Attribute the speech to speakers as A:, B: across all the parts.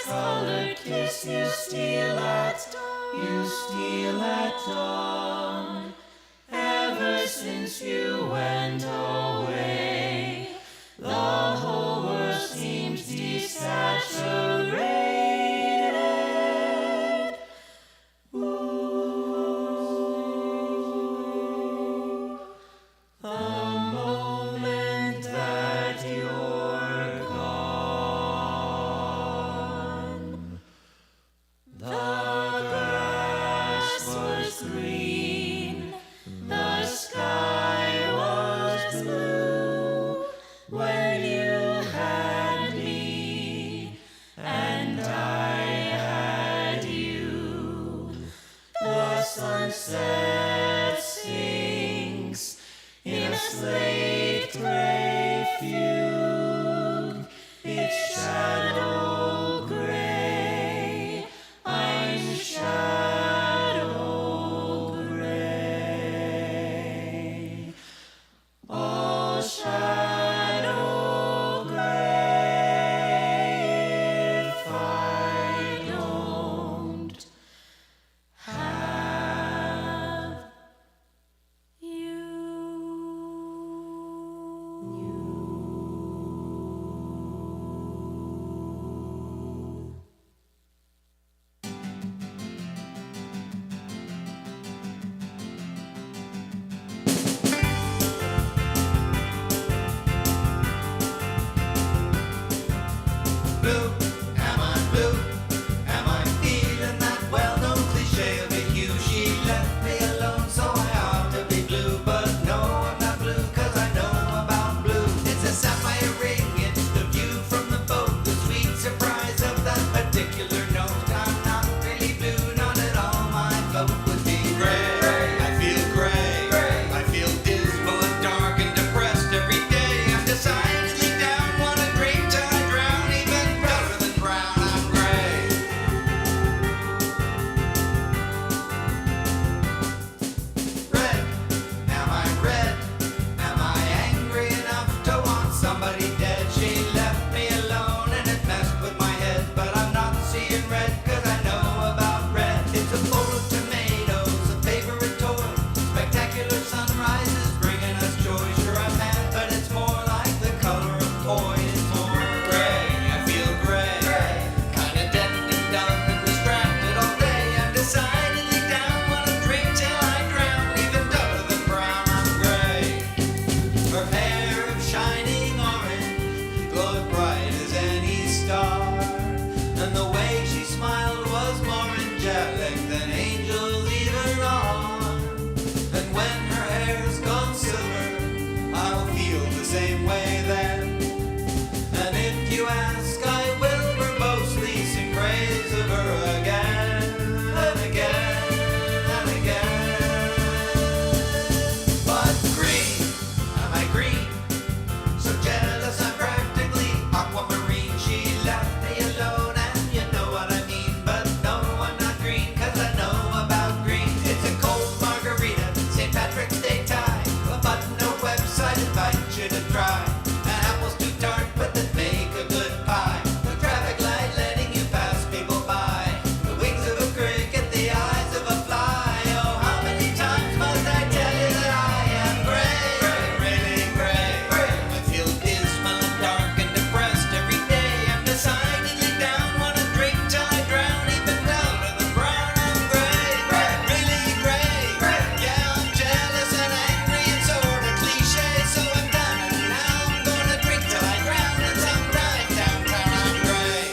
A: rose-colored kiss you steal at dawn. Ever since you went away, the whole world seems desaturated. Ooh, the moment that you're gone, the grass was green, the sky was blue, when you had me, and I had you. The sunset sinks in a slate gray fugue, its shadow gray, I'm shadow gray. All shadow gray if I don't have you.
B: Blue, am I blue? Am I feeling that well-known cliche of a hue? She left me alone, so I ought to be blue. But no, I'm not blue, 'cause I know about blue. It's a sapphire ring, it's the view from the boat, the sweet surprise of that particular note. I'm not really blue, not at all, my vote would be gray. I feel gray, I feel dismal and dark and depressed every day. I'm decidedly down, wanna drink till I drown, even better than brown, I'm gray. Red, am I red? Am I angry enough to want somebody dead? She left me alone and it messed with my head, but I'm not seeing red 'cause I know about red. It's a bowl of tomatoes, a favorite toy, spectacular sunrises bringing us joy. Sure I'm mad, but it's more like the color of toy. It's more gray, I feel gray, kinda dead and dumb and distracted all day. I'm decidedly down, wanna drink till I drown, even duller than brown, I'm gray. Her hair of shining orange glowed bright as any star, and the way she smiled was more angelic than angels even are. And when her hair's gone silver, I'll feel the same way then. And if you ask, I will verbosely sing praise of her again and again and again. But green, am I green? So jealous I'm practically aquamarine. She left me alone and you know what I mean. But no, I'm not green 'cause I know about green. It's a cold margarita, St. Patrick's Day tie, a button-note website invites you to try. An apple's too tart, but they make a good pie. The traffic light letting you pass people by. The wings of a cricket, the eyes of a fly. Oh, how many times must I tell you that I am gray? Really gray. I feel dismal and dark and depressed every day. I'm decidedly down, wanna drink till I drown, even duller than brown, I'm gray. Really gray. Yeah, I'm jealous and angry and sorta cliche, so I'm done and now I'm gonna drink till I drown, and sometime downtown I'm gray.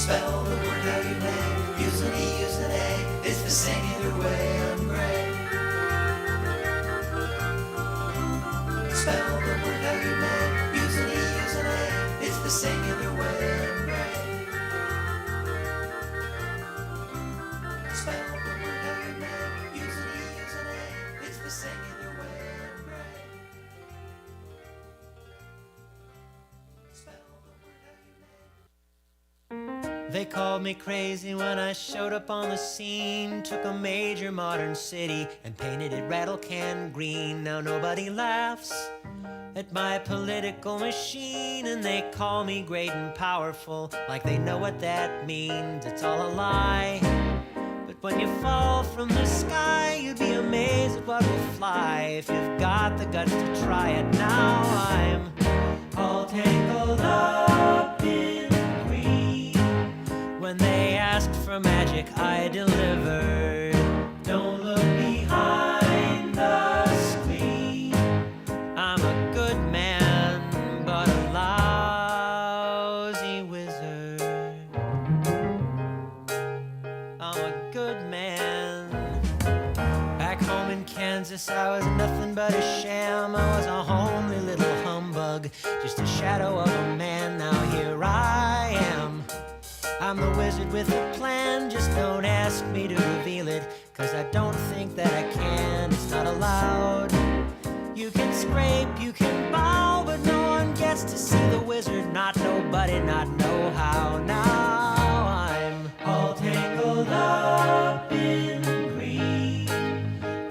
B: Spell the word how you may, use an E, use an A, it's the same either way, I'm gray. Spell the word how you may, use an E, use an A, it's the same either way, I'm gray. Spell the word how you may, use an E, use an A, it's the same either way, I'm gray. Spell the word how you may.
A: They called me crazy when I showed up on the scene. Took a major modern city and painted it rattle can green. Now nobody laughs at my political machine, and they call me great and powerful, like they know what that means. It's all a lie. But when you fall from the sky, you'd be amazed at what will fly if you've got the guts to try it. Now I'm all tangled up in green. When they asked for magic, I delivered. Don't look behind the screen. I'm a good man, but a lousy wizard. I'm a good man. Back home in Kansas, I was nothing but a sham. I was a homely little humbug, just a shadow of a man. Now here I am. I'm the wizard with a plan. Just don't ask me to reveal it, 'cause I don't think that I can. It's not allowed. You can scrape, you can bow, but no one gets to see the wizard. Not nobody, not know how. Now I'm all tangled up in green.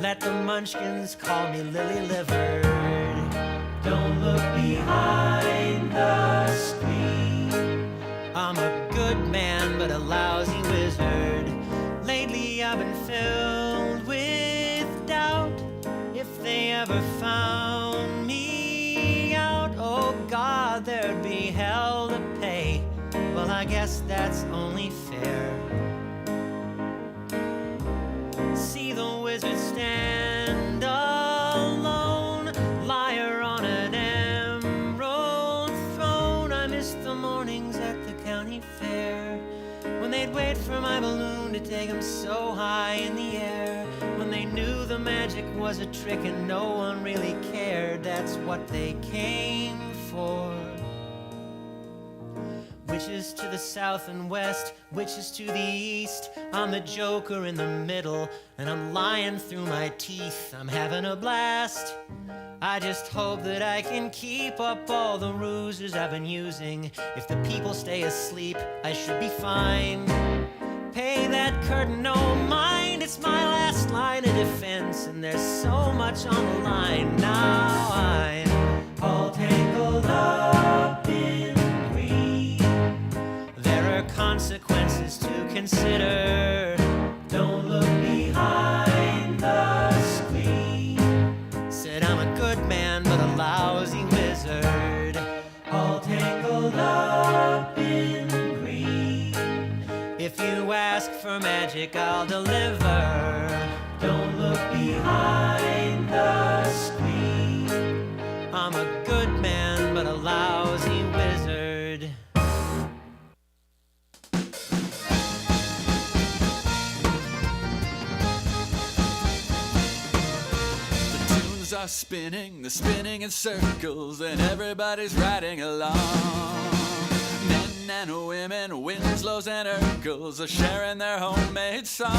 A: Let the munchkins call me Lily Livered. Don't look behind the screen. I'm a good man, but a lousy wizard. Lately I've been filled with doubt. If they ever found me out, oh God, there'd be hell to pay. Well, I guess that's only fair. See the wizard stand alone, liar on an emerald throne. I miss the mornings at the county fair, when they'd wait for my balloon to take them so high in the air. When they knew the magic was a trick and no one really cared. That's what they came for. Witches to the south and west, witches to the east. I'm the joker in the middle, and I'm lying through my teeth. I'm having a blast. I just hope that I can keep up all the ruses I've been using. If the people stay asleep, I should be fine. Pay that curtain no mind, it's my last line of defense, and there's so much on the line. Now I'm all tangled up in green. There are consequences to consider. Don't look behind the screen. Said I'm a good man, but a lousy wizard. All tangled up in green. If you ask for magic, I'll deliver. Don't look behind the screen. I'm a good man, but a lousy wizard.
C: The tunes are spinning, they're spinning in circles, and everybody's riding along. Men and women, Winslows and Urkels are sharing their homemade songs.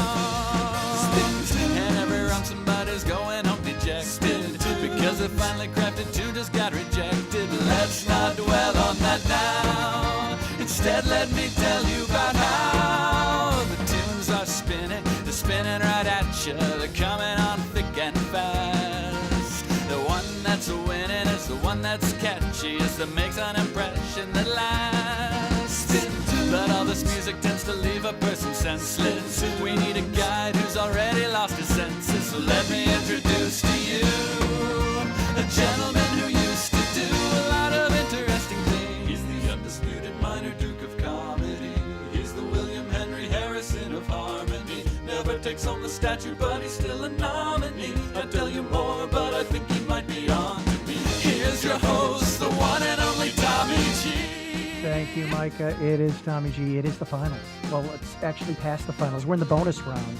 C: And every round somebody's going home dejected, because they finally crafted two just got rejected. Let's not dwell on that now. Instead, let me tell you about how the tunes are spinning. They're spinning right at you. They're coming on thick and fast. The one that's winning is the one that's catchy, is that makes an impression that lasts. But all this music tends to leave a person senseless. We need a guide who's already lost his senses. So let me introduce to you a gentleman who used to do a lot of interesting things. He's the undisputed minor duke of comedy. He's the William Henry Harrison of harmony. Never takes home the statue, but he's still a nominee. I'd tell you more, but I think he might be on to me. Here's your host, the one and only Tommy G.
D: Thank you, Micah. It is Tommy G. It is the finals. Well, it's actually past the finals. We're in the bonus round,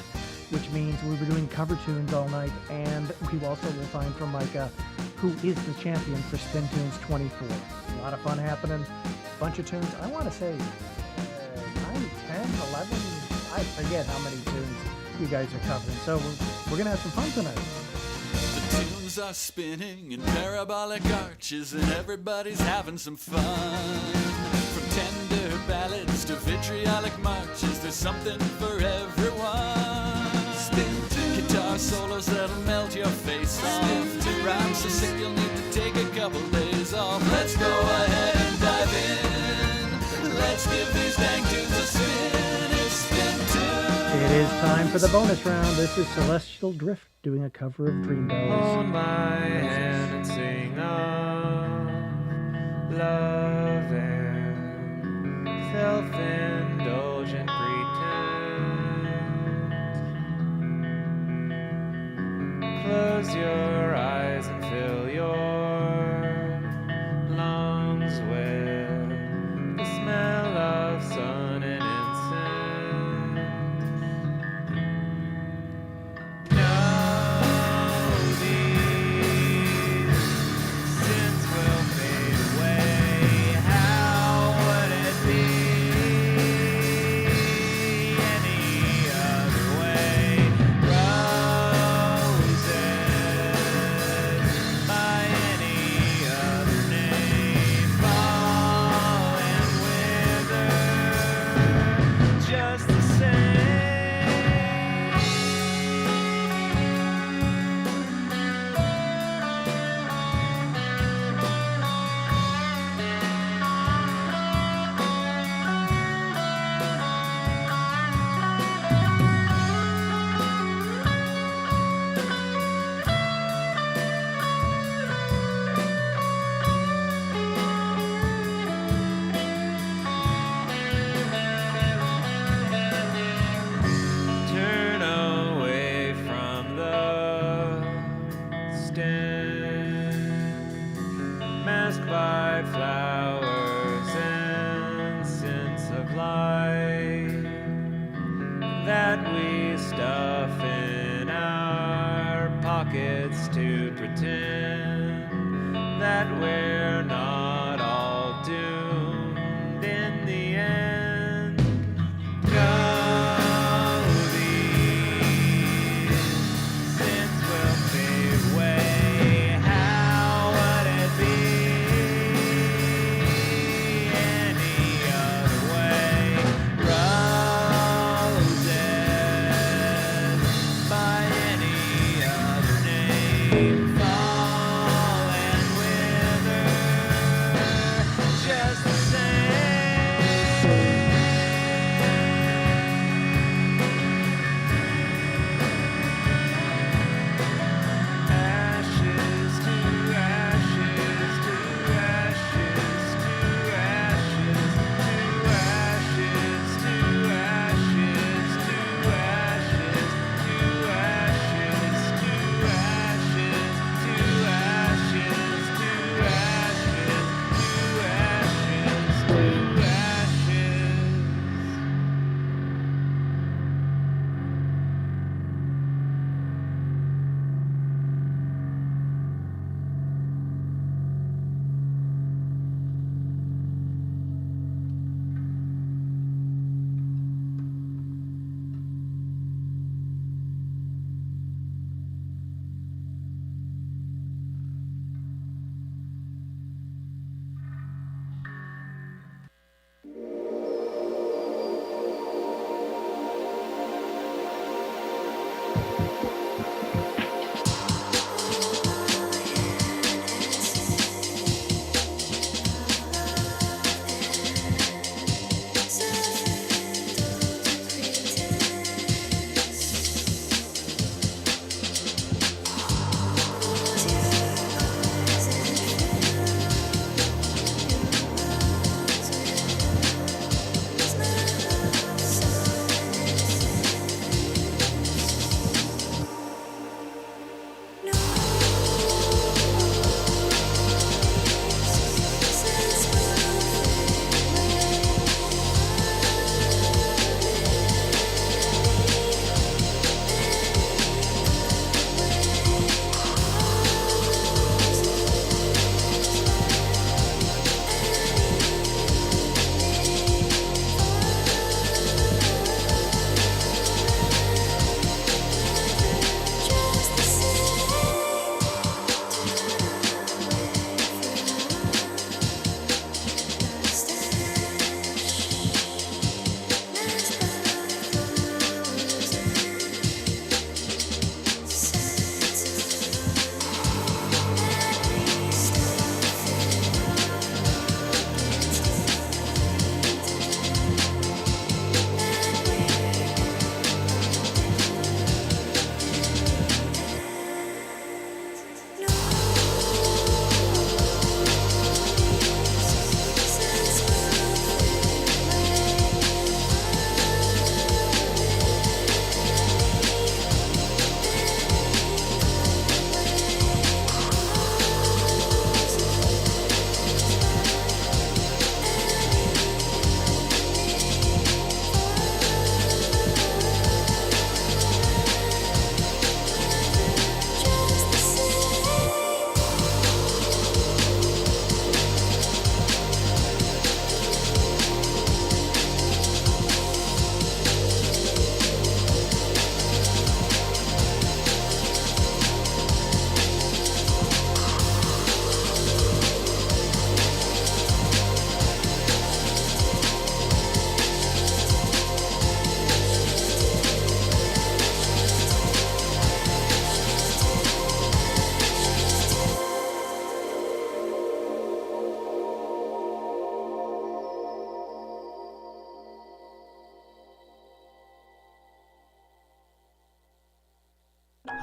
D: which means we were doing cover tunes all night, and we also will find from Micah who is the champion for SpinTunes 24. A lot of fun happening. Bunch of tunes. I want to say 9, 10, 11. I forget how many tunes you guys are covering. So we're going to have some fun tonight.
C: The tunes are spinning in parabolic arches, and everybody's having some fun. From tender ballads to vitriolic marches, there's something for everyone. Spin to guitar solos that'll melt your face off. Rhymes so sick you'll need to take a couple days yourself. Let's go ahead and dive in. Let's give these dang tunes a spin. It's Spin Tunes.
D: It is time for the bonus round. This is Celestial Drift doing a cover of Dream Bells.
A: Hold my hand and sing of love and self-indulgent pretense. Close your eyes and fill your lungs with the smell of sun and incense. Know these sins will fade away. How would it be any other way? Roses by any other name fall and wither just the same. Turn away from the stand, masked by flowers and scents of light that we stuff in our pockets to pretend that we're not all doomed in the end. Go, these sins will fade away. How would it be any other way? Roses by any other name fall and wither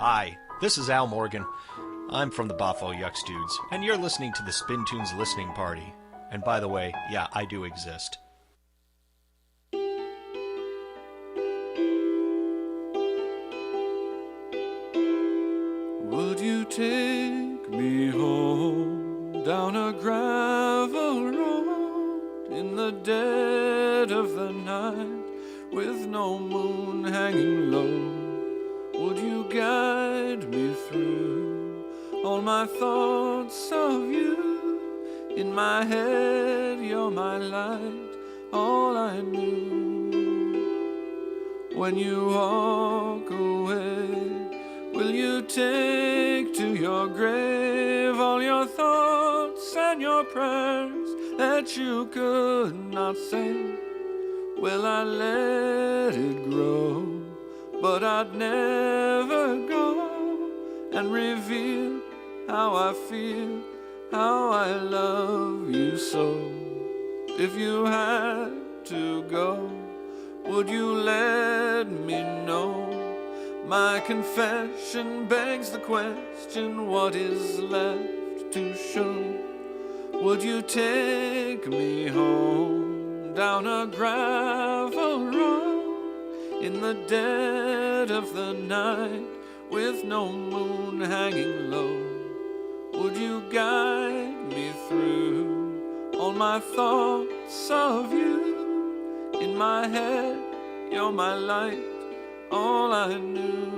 E: Hi, this is Al Morgan. I'm from the Boffo Yucks Dudes, and you're listening to the SpinTunes Listening Party. And by the way, yeah, I do exist.
C: Would you take me home down a gravel road in the dead of the night with no moon hanging low? Would you guide me through all my thoughts of you? In my head, you're my light, all I knew. When you walk away, will you take to your grave all your thoughts and your prayers that you could not say? Will I let it grow? But I'd never go and reveal how I feel, how I love you so. If you had to go, would you let me know? My confession begs the question, what is left to show? Would you take me home down a gravel road in the dead of the night with no moon hanging low? Would you guide me through all my thoughts of you? In my head, you're my light, all I knew.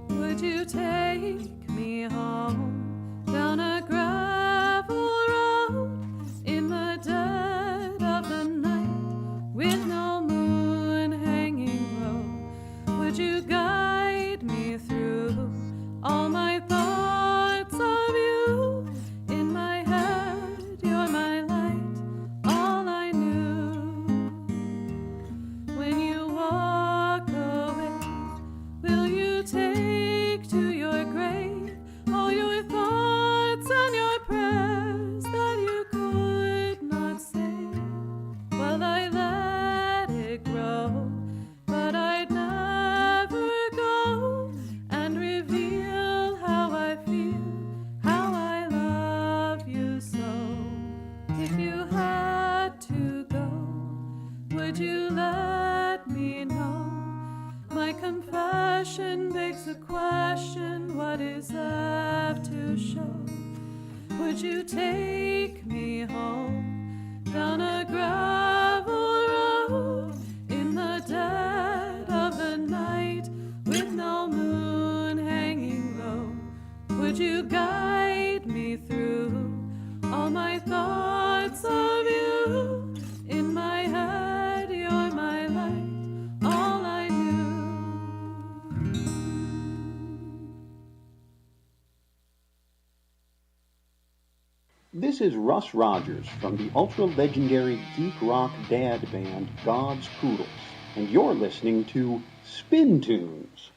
F: Would you take me home down a gravel road in the dead of the night with no moon hanging low? Would you guide me through all my thoughts of you? In my head, you're my light, all I knew. When you walk away, will you take to your grave all your thoughts and your prayers that you could not say? Well, I let it grow, but I'd never go and reveal how I feel, how I love you so. If you had to go, would you let me know? My confession begs the question, what is left to show? Would you take me home down a gravel road in the dead of the night with no moon hanging low? Would you guide me through all my thoughts of you? In my head, you're my light, all I knew.
G: This is Russ Rogers from the ultra-legendary geek rock dad band God's Poodles, and you're listening to SpinTunes.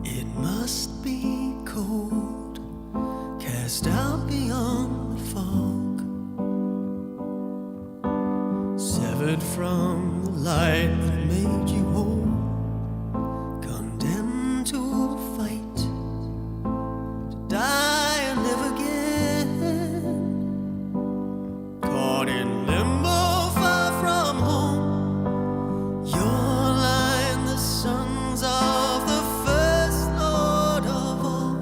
A: It must be cold, cast out beyond the fog, severed from the light that made you whole, condemned to fight, to die and live again, caught in limbo far from home. You're like the sons of the first Lord of all,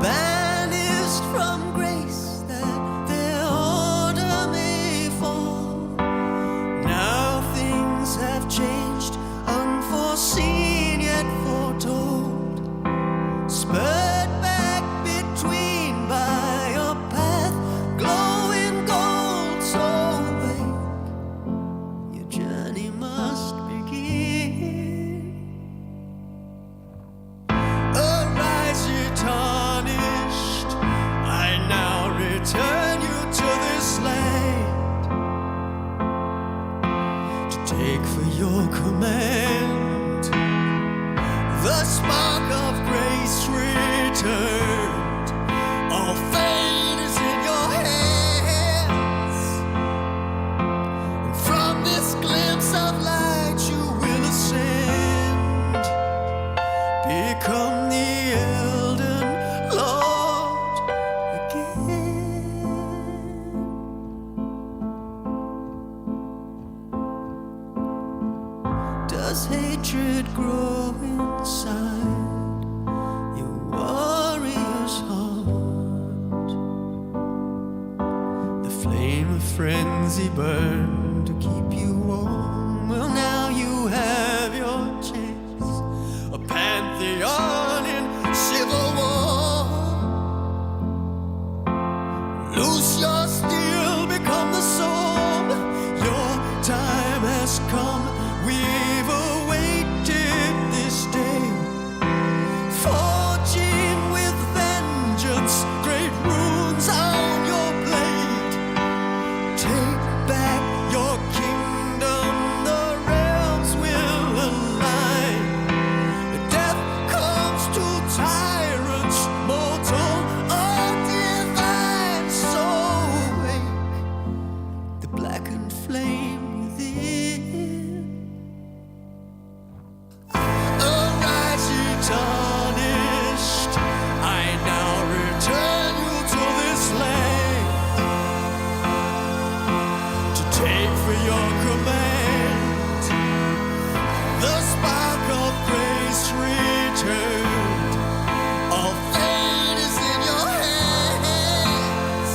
A: banished from grace that their order may fall. Now things have changed,
H: hatred grow inside your warrior's heart. The flame of frenzy burned to keep you warm. Well, now you have your chance, a pantheon in civil war. Loose your steel, become the sword. Your time has come. We've awaited this day, forging with vengeance great runes on your blade. Take back your kingdom, the realms will align. Death comes to tyrants, mortal or divine. So wake the blackened flame within. Arise, ye tarnished, I now return you to this land, to take for your command the spark of grace returned. All fate is in your hands,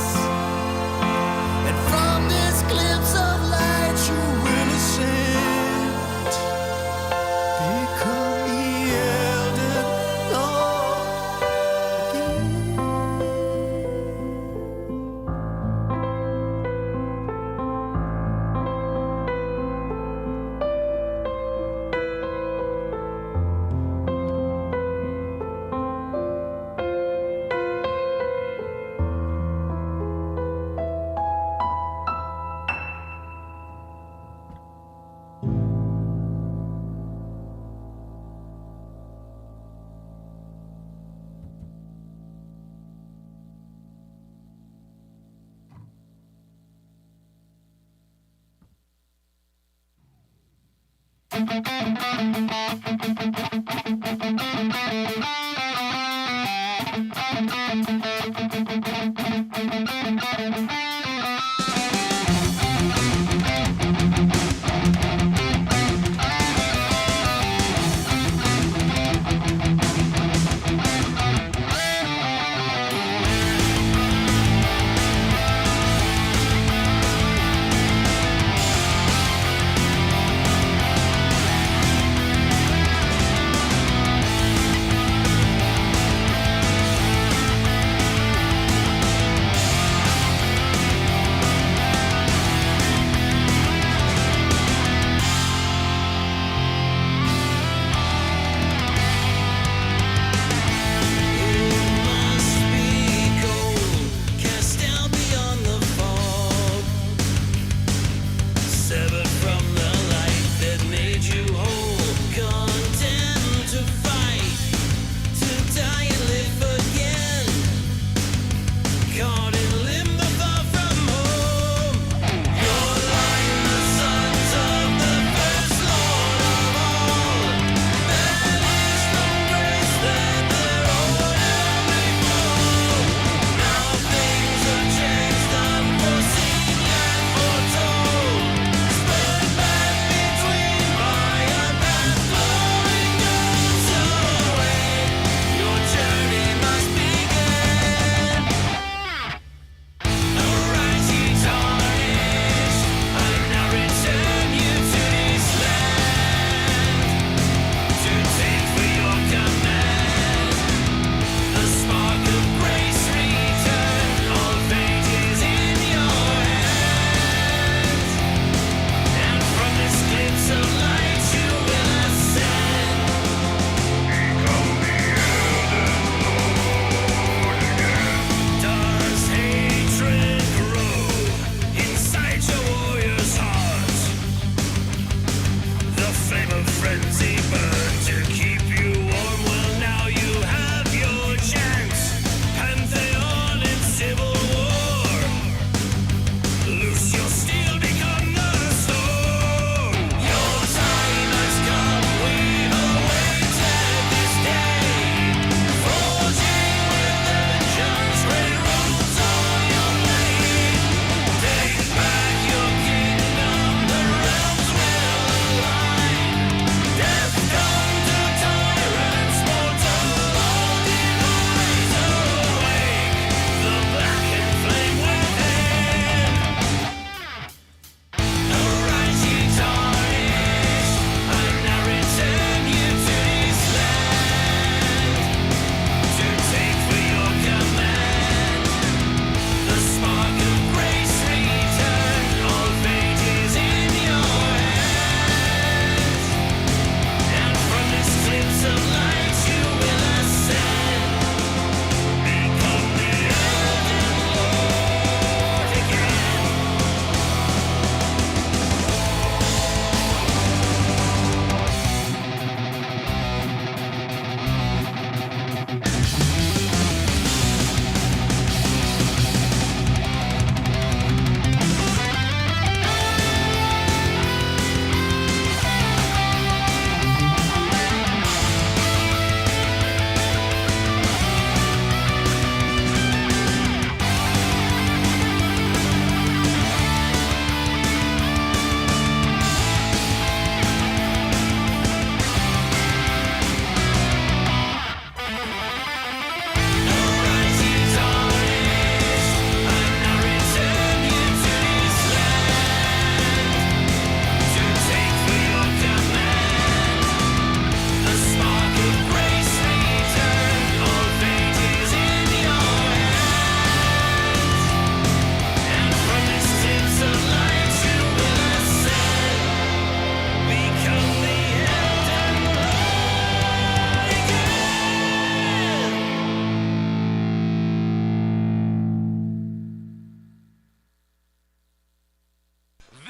H: and from this glimpse of light you will ascend, become the elder Lord again.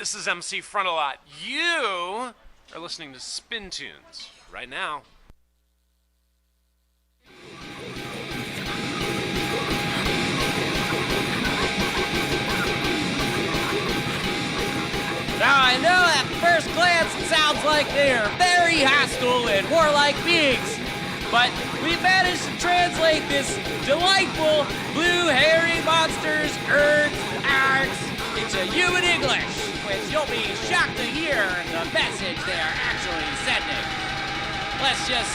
I: this is MC Frontalot. You are listening to SpinTunes right now.
J: Now, I know at first glance it sounds like they're very hostile and warlike beings, but we managed to translate this delightful blue hairy monsters, urds, arcs into human English, which you'll be shocked to hear the message they are actually sending. Let's just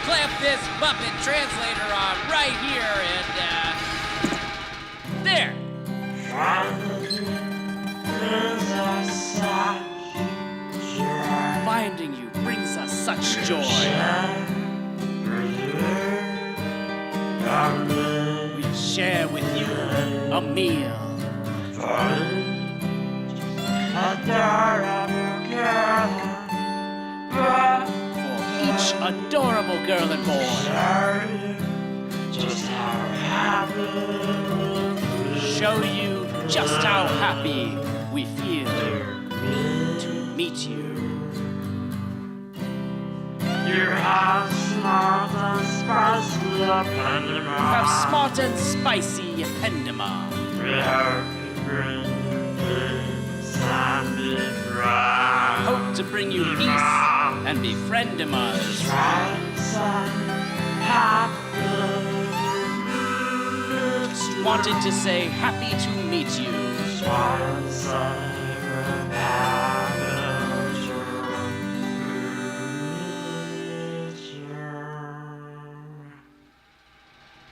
J: clamp this Muppet translator on right here and, there. Finding you brings us such joy. We share with you a meal. For each adorable girl and boy. Show you just how happy we feel to meet you. You have smart and spicy appendima. Hope to bring you peace and befriendimas. Just wanted to say happy to meet you.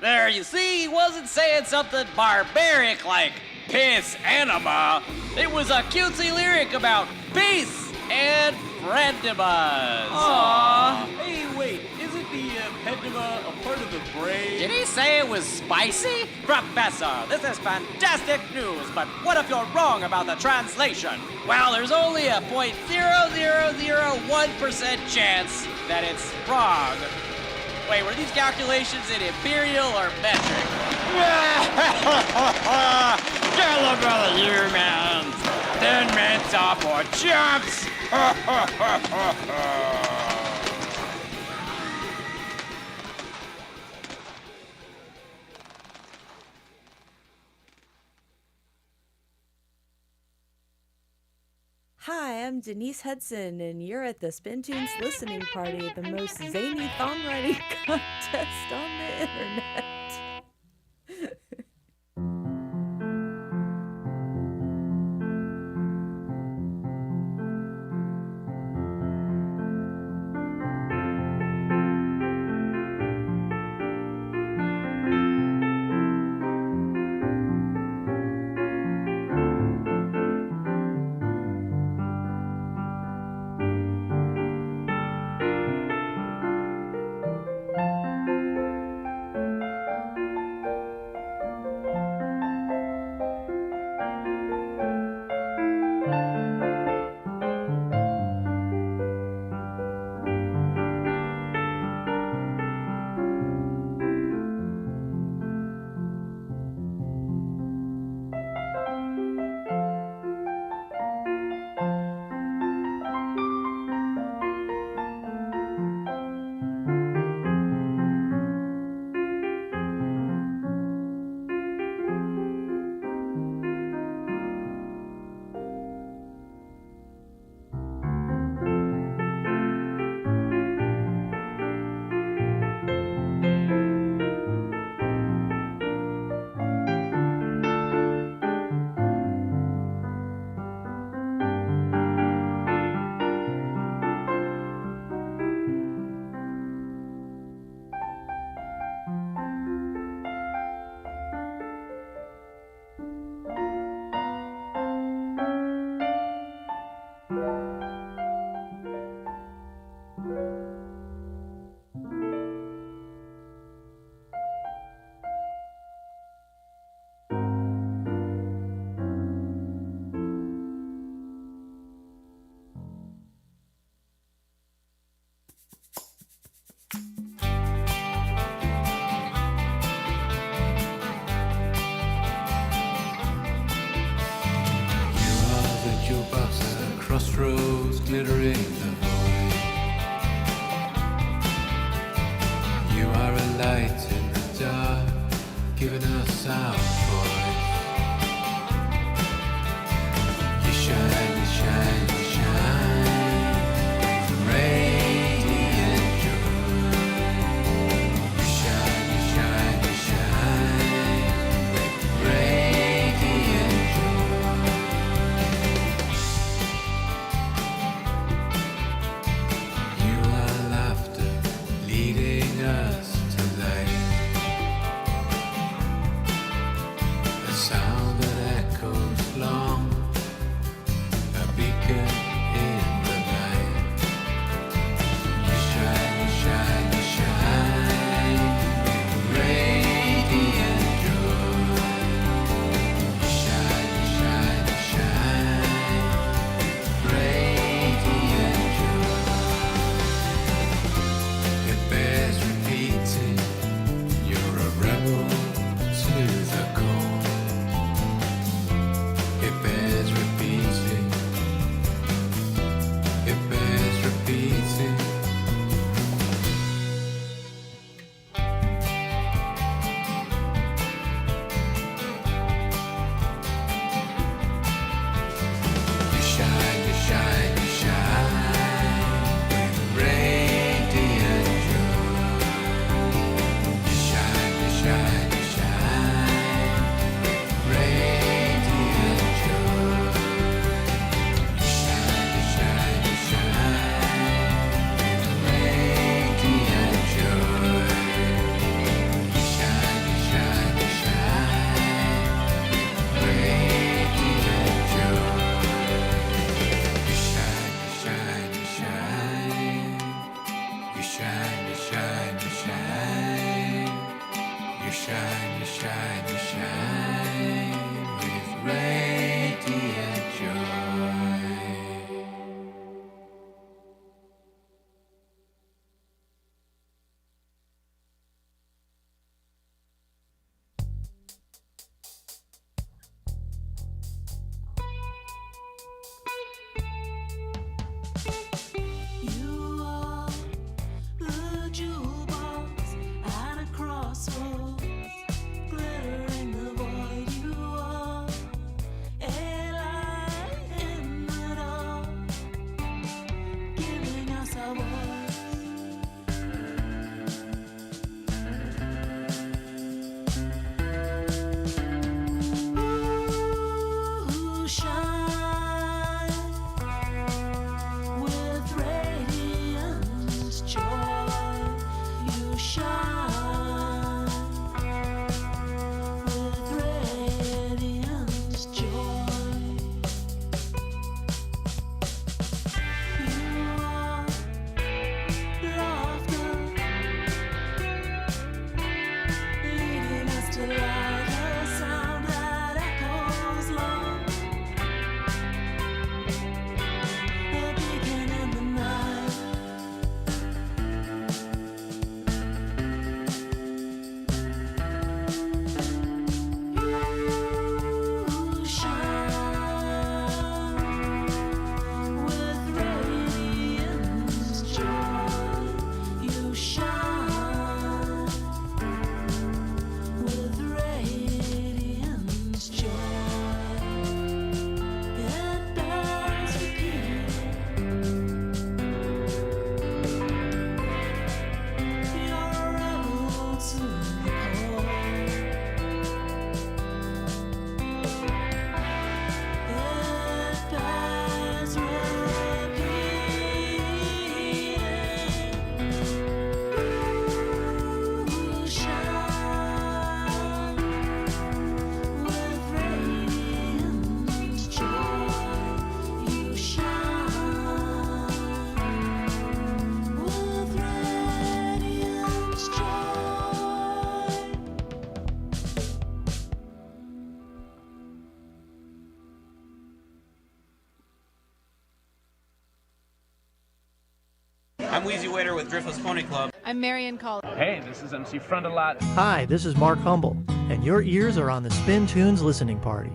J: There, you see, he wasn't saying something barbaric like piss anima. It was a cutesy lyric about peace and friendimas.
K: Aww. Hey, wait, isn't the appendima a part of the brain?
J: Did he say it was spicy? Professor, this is fantastic news, but what if you're wrong about the translation? Well, there's only a 0.0001% chance that it's wrong. Wait, were these calculations in imperial or metric? Hello, brother humans! 10 minutes off or chumps!
L: Hi, I'm Denise Hudson, and you're at the SpinTunes listening party, the most zany thong writing contest on the internet.
M: throws glittering the void. You are a light in the dark, giving us our voice. You shine, you shine, you shine, radiant joy. You shine, you shine, you shine, radiant joy. You are laughter leading us to light. A sound that echoes long, a beacon in the night. You shine, you shine, you shine, radiant joy. You shine, you shine, you shine, radiant joy. It bears repeating, you're a rebel to the core. It bears repeating, it bears repeating. You shine, you shine, you shine, with radiant joy. You shine, you shine, you shine, with radiant joy. You shine, you shine, you shine, with radiant joy. You shine, you shine, you shine, with radiant joy. You shine, you shine, you shine. You shine, you shine, you shine. You shine, you shine, you shine with radiant joy.
N: You are the jewel box at a crossroads, glittering the void. You are a light in the dark, giving us our voice. Ooh, shine with radiant joy. You shine with radiant joy. You are laughter, leading us to light, a sound that echoes long, a beacon in the night. You shine with radiant joy. You shine with radiant joy. It bears repeating. You're a rebel to the core. It bears repeating. You shine with radiant joy. You shine with radiant joy.
O: I'm Wheezy Waiter with Driftless Pony Club.
P: I'm Marion Call.
K: Hey, this is MC Frontalot.
D: Hi, this is Mark Humble, and your ears are on the SpinTunes listening party.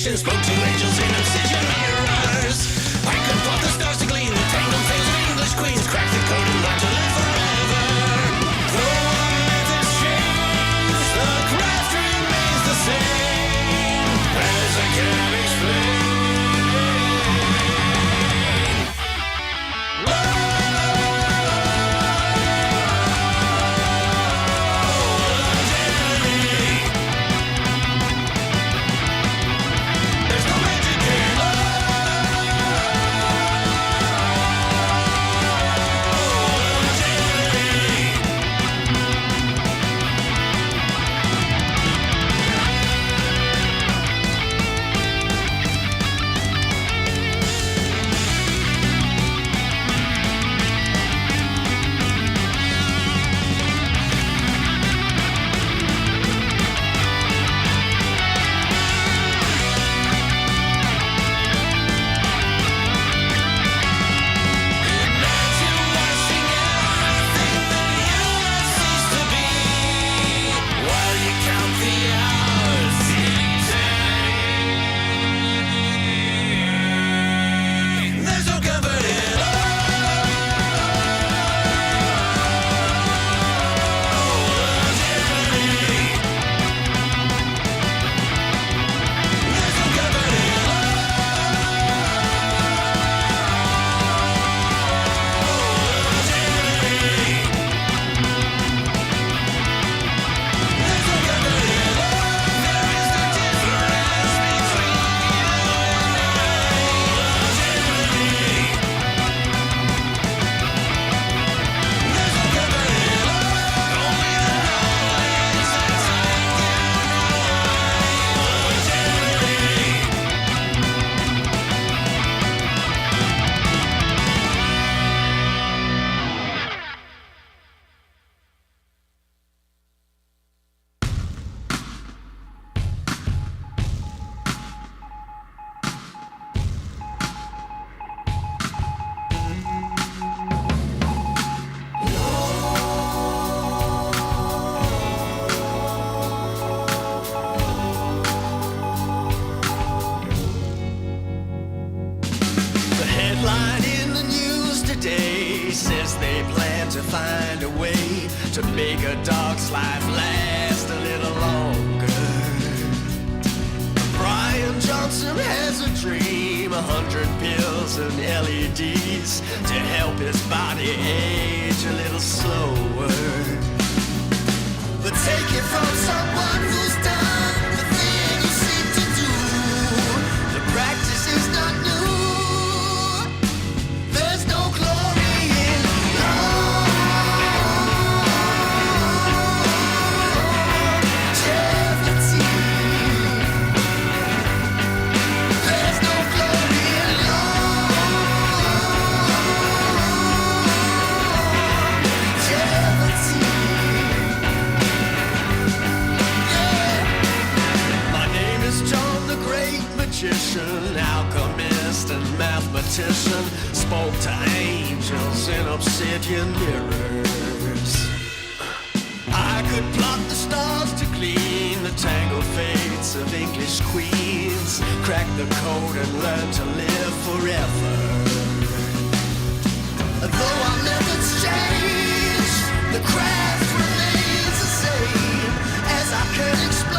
P: imagination spoke to angels in obsidian mirrors. I could plot the stars to glean the tangled tales of English queens, crack the code and learn to live forever. Though our methods change, the craft remains the same, as I can explain.
H: To find a way to make a dog's life last a little longer. Brian Johnson has a dream, 100 pills and LEDs to help his body age a little slower. But take it from someone who's done the thing you seem to do. The practice is not new. There's no glory in love. Alchemist and mathematician, spoke to angels in obsidian mirrors. I could plot the stars to glean the tangled fates of English queens, crack the code and learn to live forever. Though our methods change, the craft remains the same, as I can explain.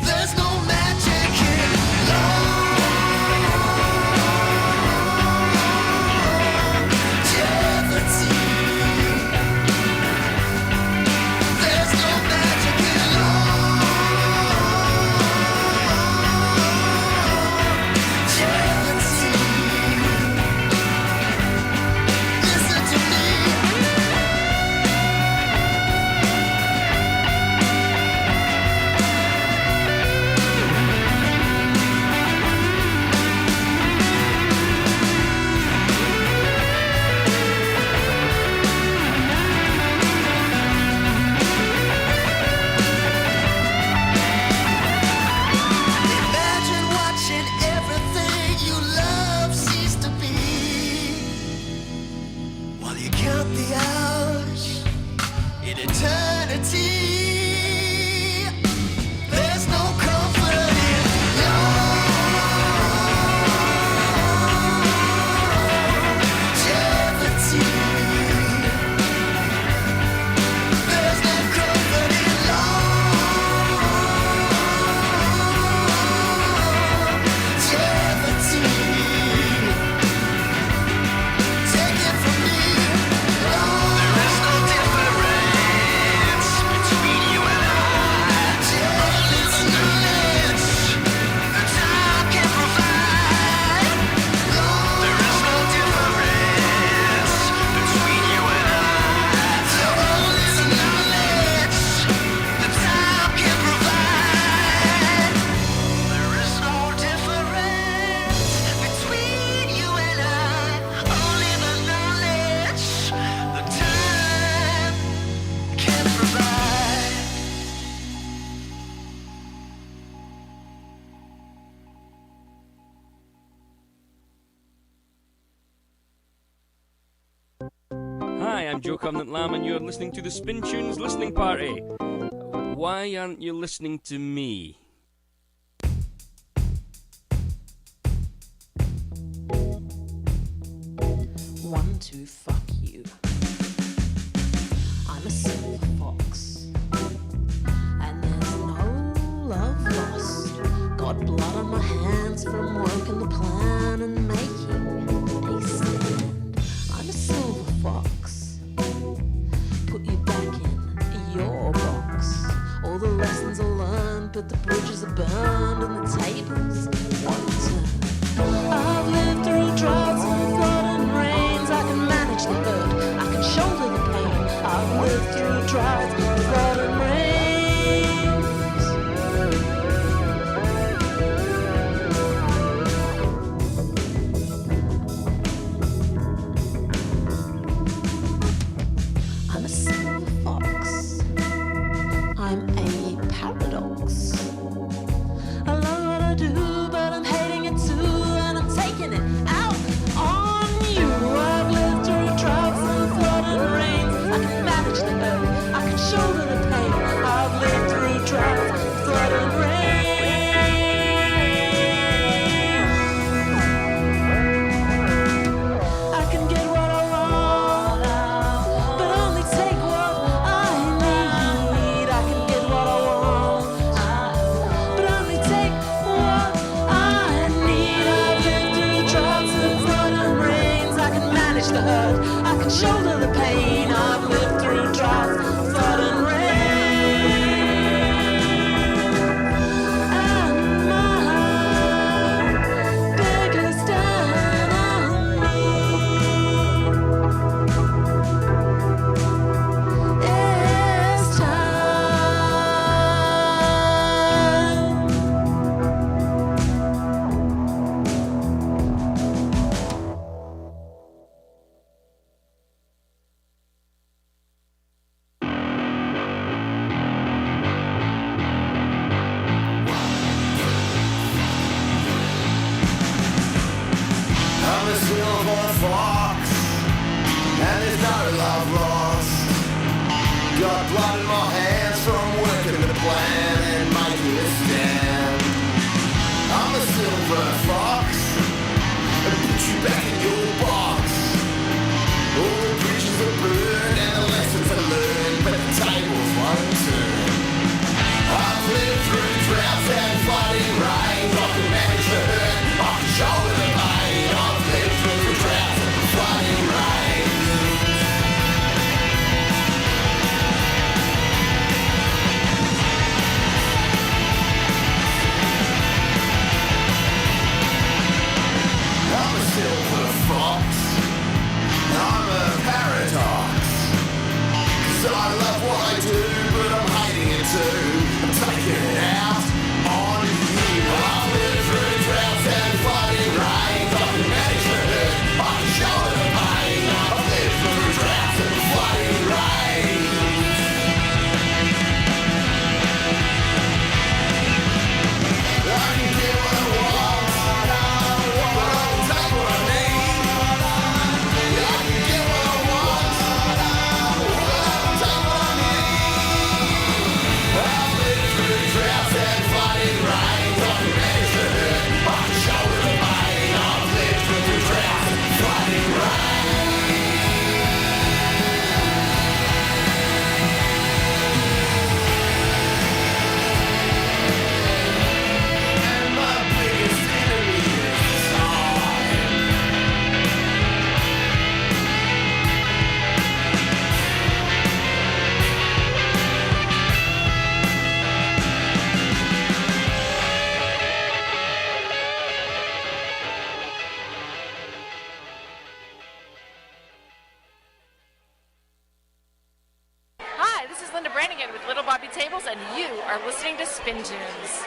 H: There's no magic in longevity. There's no magic in longevity. Listen to me. Imagine watching everything you love cease to be, while you count the hours in eternity. There's no comfort
K: I'm Joe Covenant Lamb, and you're listening to the SpinTunes Listening Party. Why aren't you listening to me?
N: One, two, fuck you. I'm a silver fox, and there's no love lost. Got blood on my hands from working the plan and making a stand. I'm a silver fox. Put you back in your box. All the lessons are learned, but the bridges are burned and the tables won't turn. I've lived through droughts and flood and rains. I can manage the hurt, I can shoulder the pain. I've lived through droughts and flood and rains. I'm a silver fox. I'm a paradox. I love what I do, but I'm hating it too, and I'm taking it out on you. I've lived through droughts and flood and rains. I can manage the hurt, I can shoulder the pain. I've lived through droughts, flood and rain. I can get what I want, but only take what I need. I can get what I want, but only take what I need. I've lived through droughts and flood and rains. I can manage the hurt, I can shoulder the pain. I've lived through droughts, flood and rain. And my beggar's down on me. It's time.
B: I'm a silver fox, and there's no love lost. Got blood in my hands from working the plan and making a stand. I'm a silver fox, and put you back in your box. All the bridges are burned and the lessons are learned, but the tables won't turn. I've lived through droughts and flooding rains. I can manage the hurt, I can shoulder the pain. I've lived through droughts and flooding rains. I'm a silver fox, I'm a paradox. 'Cause I love what I do, but I'm hating it too. I'm taking it out on you. I've lived through droughts and flooding rains. I can manage the hurt, I can shoulder the pain. I've lived through droughts and flooding rains. I can get what I want, but I will take what I need. I can get what I want, but I will take what I need. I've lived through droughts and flooding rains. I can manage the hurt, I can shoulder the pain. I've lived through droughts and flooding rains. And my biggest enemy is time.
Q: Hi, this is Linda Brannigan with Little Bobby Tables, and you are listening to SpinTunes.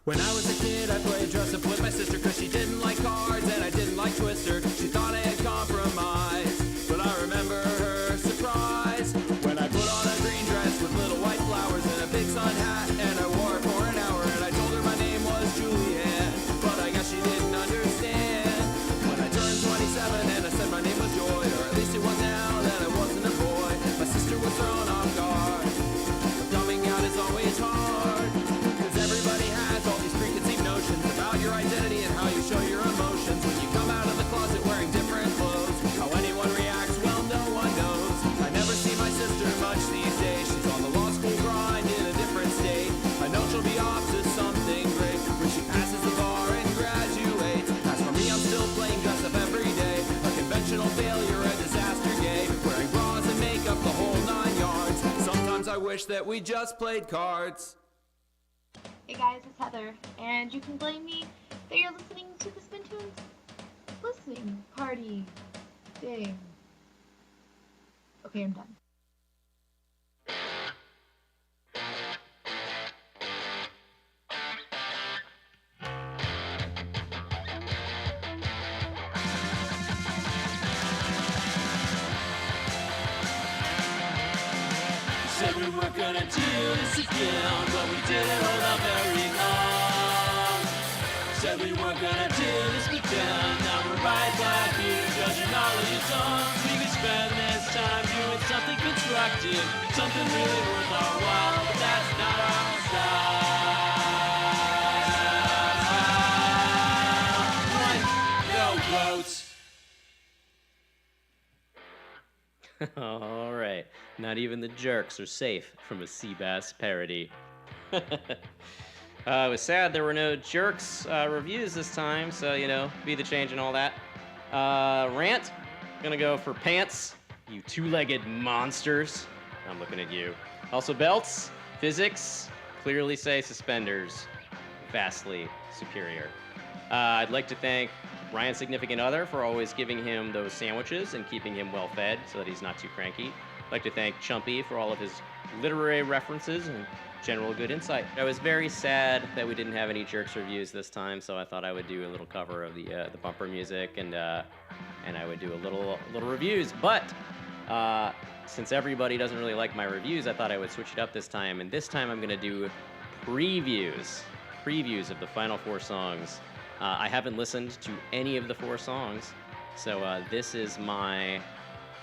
C: When I was a kid, I played dress up with my sister cause she didn't like cards and I didn't like Twister. She thought I had compromised, but I remember her surprise when I put on a green dress with little white flowers and a big sun hat, and I wore it for an hour, and I told her my name was Julianne, but I guess she didn't understand. When I turned 27 and I said my name was Joy, or at least it was now that I wasn't a boy, my sister was thrown off guard. Coming out is always hard, cause everybody has all these preconceived notions about your identity and how you show your emotions. When you come out of the closet wearing different clothes, how anyone reacts, well, no one knows. I never see my sister much these days. She's on the law school grind in a different state. I know she'll be off to something great when she passes the bar and graduates. As for me, I'm still playing dress up every day, a conventional failure, a disaster gay, wearing bras and makeup, the whole 9 yards. Sometimes I wish that we just played cards.
R: Hey guys, it's Heather, and you can blame me that you're listening to the SpinTunes listening party thing. Okay, I'm done.
J: Said we weren't gonna do this again, but we didn't hold out very long. Said we weren't gonna do this, but then now we're right back here, judging all of your songs. We could spend this time doing something constructive, something really worth our while, but that's not our style. No quotes.
S: All right. Not even the jerks are safe from a Seabass parody. It was sad there were no jerks reviews this time, so, be the change and all that. Rant, gonna go for pants, you two-legged monsters. I'm looking at you. Also belts, physics, clearly say suspenders, vastly superior. I'd like to thank Ryan's significant other for always giving him those sandwiches and keeping him well fed so that he's not too cranky. I'd like to thank Chumpy for all of his literary references and general good insight. I was very sad that we didn't have any Jerks reviews this time, so I thought I would do a little cover of the bumper music and I would do a little reviews. But since everybody doesn't really like my reviews, I thought I would switch it up this time. And this time I'm going to do previews of the final 4 songs. I haven't listened to any of the 4 songs, so this is my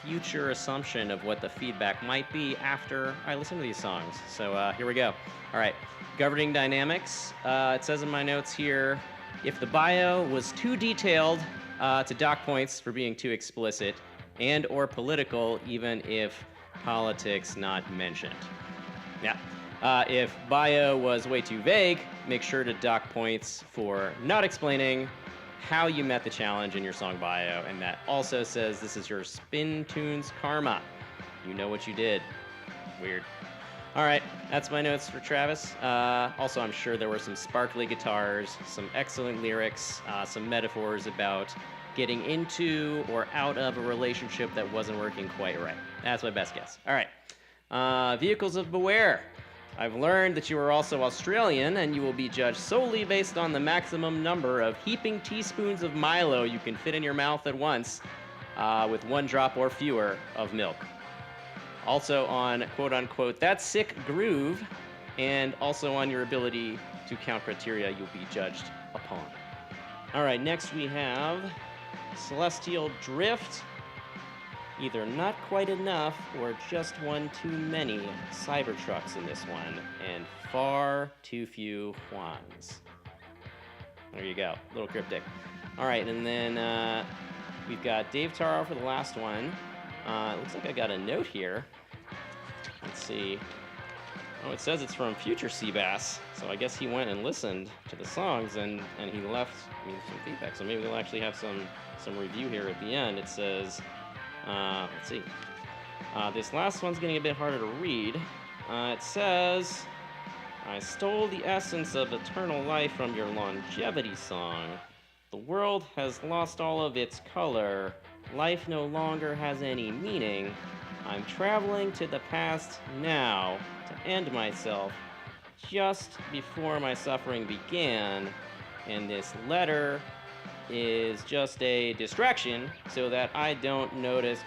S: future assumption of what the feedback might be after I listen to these songs. So here we go. All right, governing dynamics. It says in my notes here, if the bio was too detailed, to dock points for being too explicit and or political, even if politics not mentioned. Yeah. If bio was way too vague, make sure to dock points for not explaining how you met the challenge in your song bio, and that also says this is your SpinTunes karma. You know what you did. Weird. All right, that's my notes for Travis. Also, I'm sure there were some sparkly guitars, some excellent lyrics, some metaphors about getting into or out of a relationship that wasn't working quite right. That's my best guess. All right, Vehicles of Beware. I've learned that you are also Australian, and you will be judged solely based on the maximum number of heaping teaspoons of Milo you can fit in your mouth at once, with 1 drop or fewer of milk. Also on quote-unquote that sick groove, and also on your ability to count criteria you'll be judged upon. All right, next we have Celestial Drift. Either not quite enough or just one too many Cybertrucks in this one, and far too few Juans. There you go, a little cryptic. All right, and then we've got Dave Taro for the last one. It looks like I got a note here. Let's see. Oh, it says it's from Future Seabass, so I guess he went and listened to the songs and he left me some feedback. So maybe we'll actually have some review here at the end. It says, let's see. This last one's getting a bit harder to read. It says, I stole the essence of eternal life from your longevity song. The world has lost all of its color. Life no longer has any meaning. I'm traveling to the past now to end myself. just before my suffering began, and this letter is just a distraction so that I don't notice.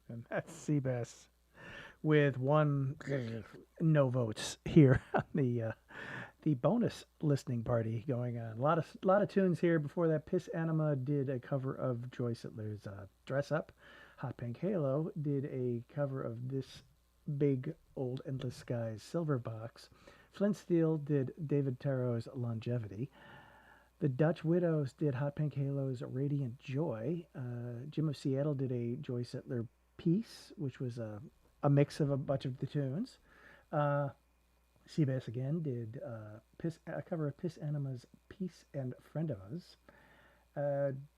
D: And that's Seabass with one no votes here on the bonus listening party going on. A lot of tunes here. Before that, Piss Anima did a cover of Joy Sittler's "Dress Up." Hot Pink Halo did a cover of this big old Endless Skies Silver Box. Flint Steel did David Tarot's Longevity. The Dutch Widows did Hot Pink Halo's Radiant Joy. Jim of Seattle did a Joy Sittler piece, which was a mix of a bunch of the tunes. Seabass again did a cover of Piss Anima's Peace and Friend of Us.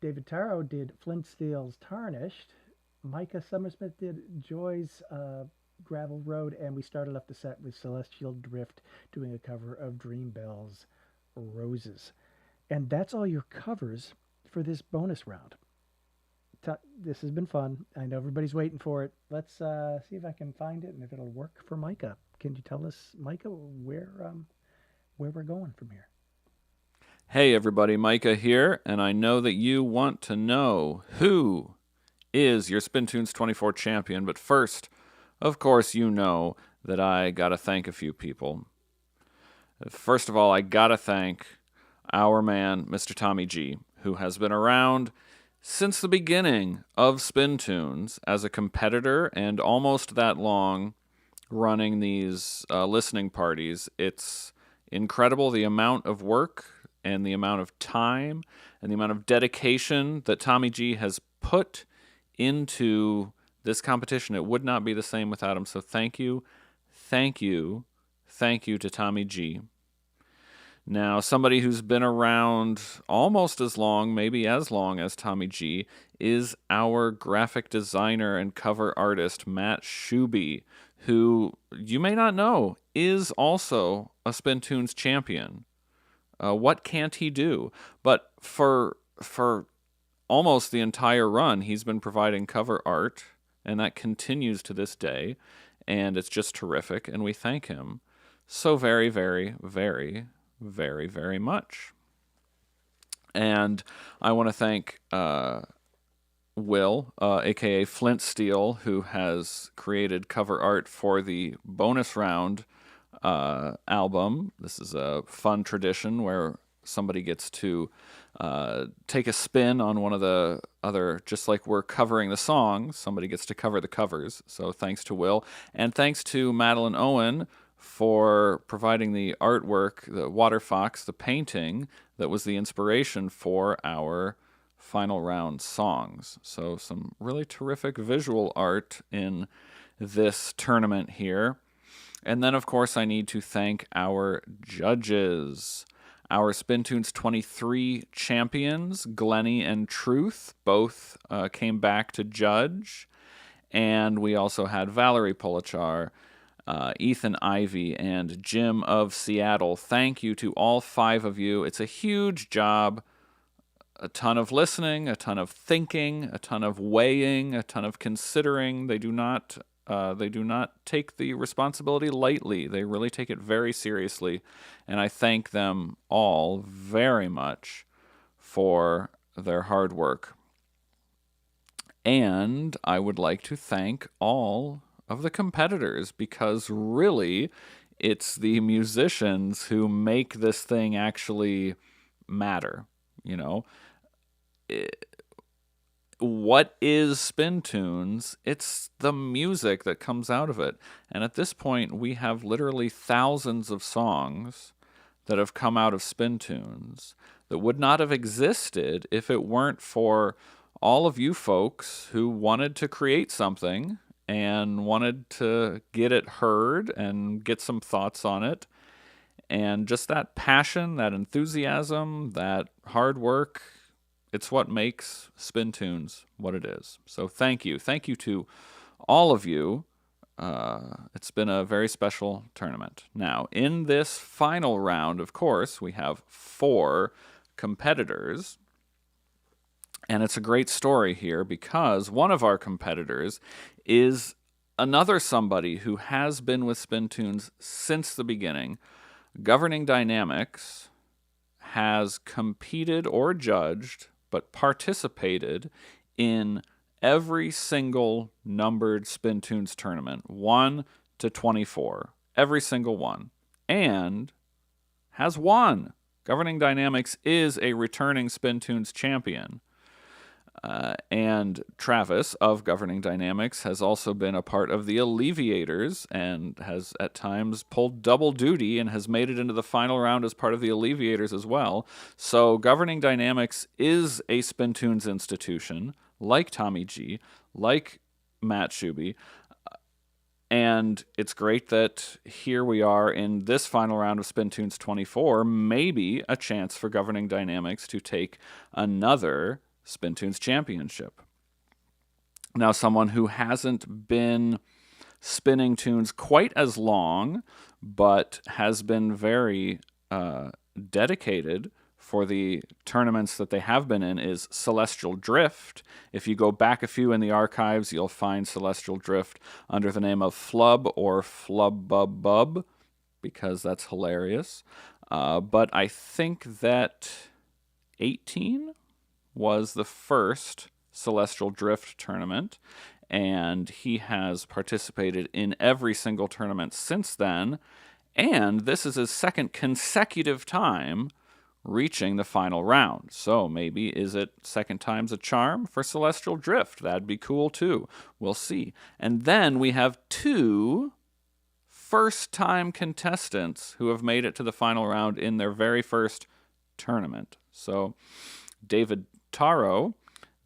D: David Taro did Flint Steel's Tarnished. Micah Summersmith did Joy's Gravel Road. And we started off the set with Celestial Drift doing a cover of Dream Bells Roses. And that's all your covers for this bonus round. This has been fun. I know everybody's waiting for it. Let's see if I can find it and if it'll work for Micah. Can you tell us, Micah, where we're going from here?
C: Hey everybody, Micah here, and I know that you want to know who is your SpinTunes 24 champion, but first, of course, you know that I gotta thank a few people. First of all, I gotta thank our man, Mr. Tommy G, who has been around since the beginning of SpinTunes as a competitor and almost that long running these listening parties. It's incredible the amount of work and the amount of time and the amount of dedication that Tommy G has put into this competition. It would not be the same without him. So thank you, thank you, thank you to Tommy G. Now, somebody who's been around almost as long, maybe as long as Tommy G, is our graphic designer and cover artist, Matt Shuby, who you may not know is also a SpinTunes champion. What can't he do? But for almost the entire run, he's been providing cover art, and that continues to this day, and it's just terrific, and we thank him so very, very, very, very, very much. And I want to thank Will, aka Flint Steel, who has created cover art for the bonus round album. This is a fun tradition where somebody gets to take a spin on one of the other, just like we're covering the songs, somebody gets to cover the covers. So thanks to Will. And thanks to Madeline Owen for providing the artwork, the Water Fox, the painting that was the inspiration for our final round songs. So some really terrific visual art in this tournament here. And then, of course, I need to thank our judges. Our SpinTunes 23 champions, Glennie and Truth, both came back to judge. And we also had Valerie Polichar, Ethan Ivey, and Jim of Seattle. Thank you to all 5 of you. It's a huge job. A ton of listening, a ton of thinking, a ton of weighing, a ton of considering. They do not take the responsibility lightly. They really take it very seriously, and I thank them all very much for their hard work. And I would like to thank all of the competitors, because really it's the musicians who make this thing actually matter, you know. What is SpinTunes? It's the music that comes out of it. And at this point, we have literally thousands of songs that have come out of SpinTunes that would not have existed if it weren't for all of you folks who wanted to create something and wanted to get it heard and get some thoughts on it. And just that passion, that enthusiasm, that hard work, it's what makes SpinTunes what it is. So thank you. Thank you to all of you. It's been a very special tournament. Now, in this final round, of course, we have 4 competitors. And it's a great story here because one of our competitors is
T: another somebody who has been with SpinTunes since the beginning, Governing Dynamics, has competed or judged, but participated in every single numbered SpinTunes tournament, 1 to 24, every single one, and has won. Governing Dynamics is a returning SpinTunes champion. And Travis of Governing Dynamics has also been a part of the Alleviators and has at times pulled double duty and has made it into the final round as part of the Alleviators as well. So Governing Dynamics is a SpinTunes institution, like Tommy G, like Matt Shuby. And it's great that here we are in this final round of SpinTunes 24, maybe a chance for Governing Dynamics to take another SpinTunes championship. Now, someone who hasn't been spinning tunes quite as long, but has been very dedicated for the tournaments that they have been in, is Celestial Drift. If you go back a few in the archives, you'll find Celestial Drift under the name of Flub or Flubbub, because that's hilarious. But I think that 18 was the first Celestial Drift tournament, and he has participated in every single tournament since then, and this is his second consecutive time reaching the final round. So maybe is it second time's a charm for Celestial Drift? That'd be cool too. We'll see. And then we have 2 first-time contestants who have made it to the final round in their very first tournament. So David Taro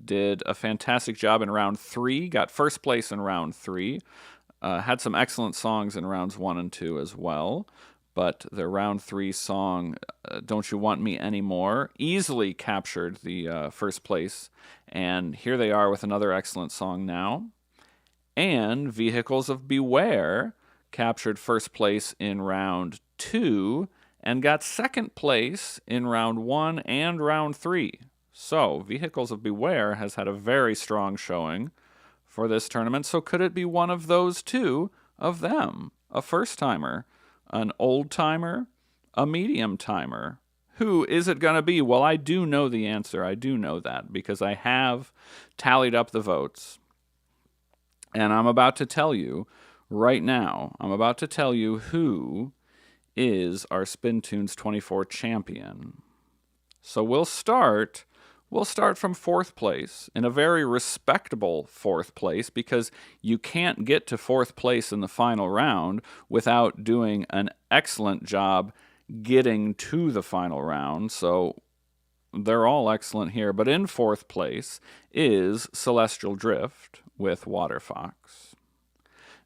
T: did a fantastic job in round 3, got first place in round 3, had some excellent songs in rounds 1 and 2 as well, but their round 3 song, Don't You Want Me Anymore, easily captured the first place, and here they are with another excellent song now. And Vehicles of Beware captured first place in round 2 and got second place in round 1 and round 3. So, Vehicles of Beware has had a very strong showing for this tournament. So could it be one of those 2 of them? A first-timer, an old-timer, a medium-timer? Who is it going to be? Well, I do know the answer. I do know that because I have tallied up the votes. And I'm about to tell you right now, I'm about to tell you who is our SpinTunes 24 champion. So we'll start from 4th place, in a very respectable 4th place, because you can't get to 4th place in the final round without doing an excellent job getting to the final round. So they're all excellent here. But in 4th place is Celestial Drift with Water Fox.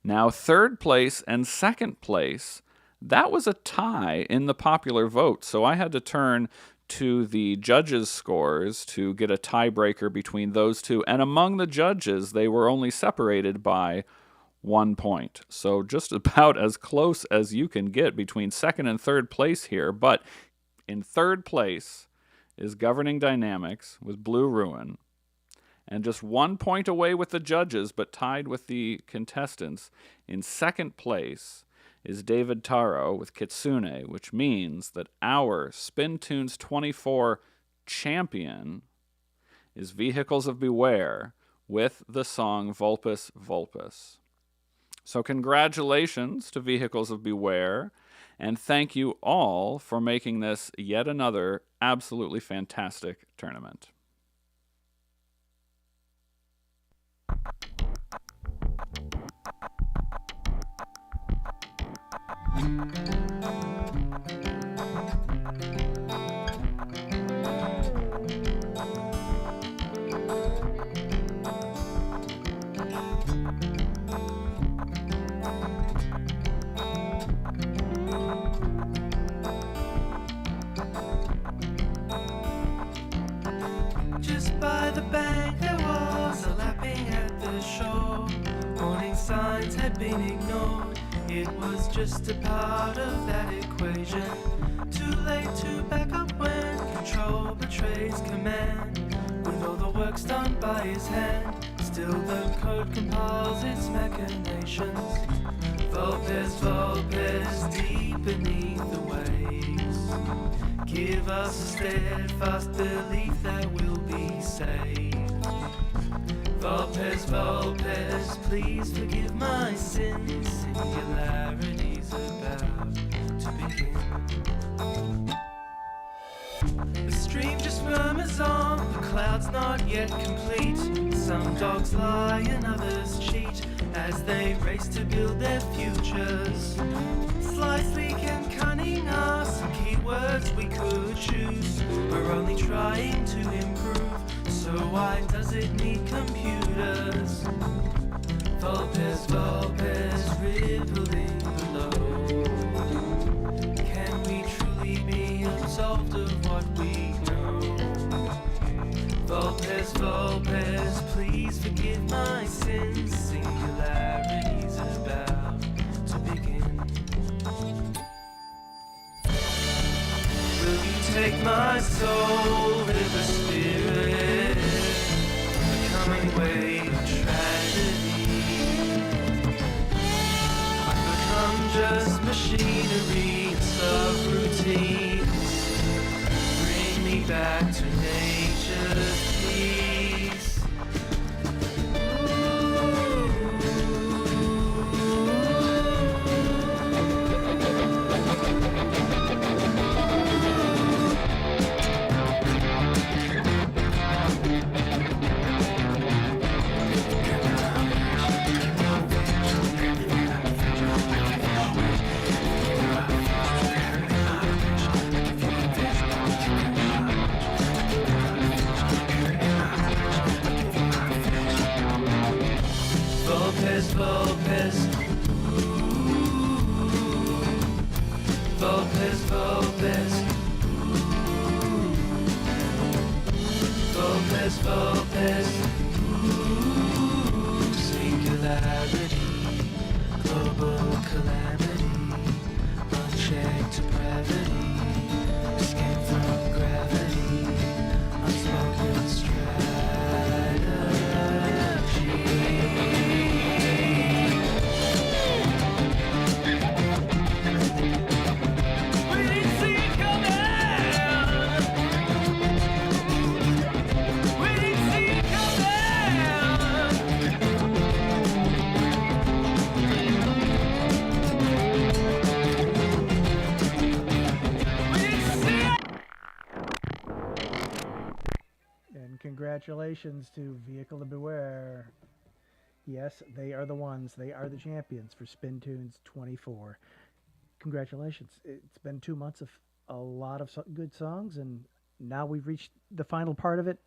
T: Now, 3rd place and 2nd place, that was a tie in the popular vote. So I had to turn to the judges' scores to get a tiebreaker between those 2. And among the judges, they were only separated by 1 point. So just about as close as you can get between 2nd and 3rd place here. But in 3rd place is Governing Dynamics with Blue Ruin. And just 1 point away with the judges, but tied with the contestants. In 2nd place is David Taro with Kitsune, which means that our SpinTunes 24 champion is Vehicles of Beware with the song Vulpus Vulpus. So congratulations to Vehicles of Beware, and thank you all for making this yet another absolutely fantastic tournament.
A: Just by the bank there was a lapping at the shore. Warning signs had been ignored. It was just a part of that equation. Too late to back up when control betrays command. With all the works done by his hand,
H: Still the code compiles its machinations. Vulpes, vulpes, deep beneath the waves. Give us a steadfast belief that we'll be saved. Vulpes, vulpes, please forgive my sins. Singularity's about to begin. The stream just murmurs on, the cloud's not yet complete. Some dogs lie and others cheat as they race to build their futures. Sly, sleek and cunning are some keywords we could choose. We're only trying to improve, so why does it need computers? Vulpes, vulpes, rippling below. Can we truly be absolved of what we know? Vulpes, vulpes, please forgive my sins. Singularity's about to begin. Will you take my soul, river spirit, the coming wave of tragedy? I've become just machinery and subroutines. Bring me back to nature's peace. Vulpes, vulpes, vulpes, vulpes, vulpes, vulpes, singularity, global calamity, unchecked depravity, escape from gravity, unspoken strategy.
D: And congratulations to Vehicle to Beware. Yes, they are the ones. They are the champions for SpinTunes 24. Congratulations. It's been 2 months of a lot of good songs, and now we've reached the final part of it.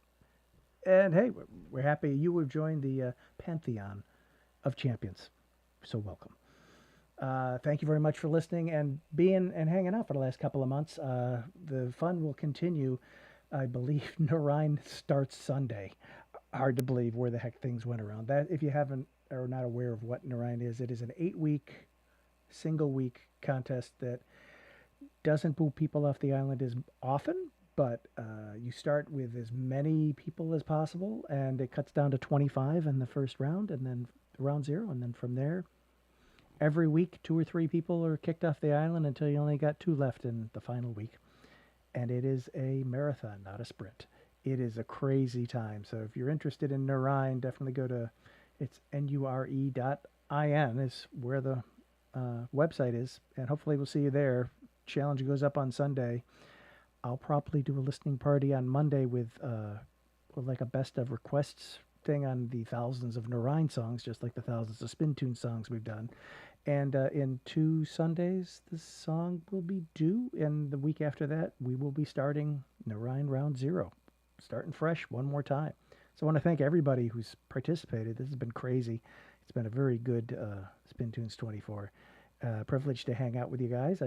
D: And hey, we're happy you have joined the pantheon of champions. So welcome. Thank you very much for listening and being and hanging out for the last couple of months. The fun will continue. I believe Narine starts Sunday. Hard to believe where the heck things went around. That, if you haven't or are not aware of what Narine is, it is an 8-week, single-week contest that doesn't move people off the island as often, but you start with as many people as possible, and it cuts down to 25 in the first round, and then round 0, and then from there, every week, 2 or 3 people are kicked off the island until you only got 2 left in the final week. And it is a marathon, not a sprint. It is a crazy time. So if you're interested in Narine, definitely go to, it's nure.in is where the website is. And hopefully we'll see you there. Challenge goes up on Sunday. I'll probably do a listening party on Monday with like a best of requests thing on the thousands of Narine songs, just like the thousands of SpinTunes songs we've done. And in 2 Sundays, the song will be due. And the week after that, we will be starting Narine Round 0. Starting fresh one more time. So I want to thank everybody who's participated. This has been crazy. It's been a very good SpinTunes 24. Privileged to hang out with you guys.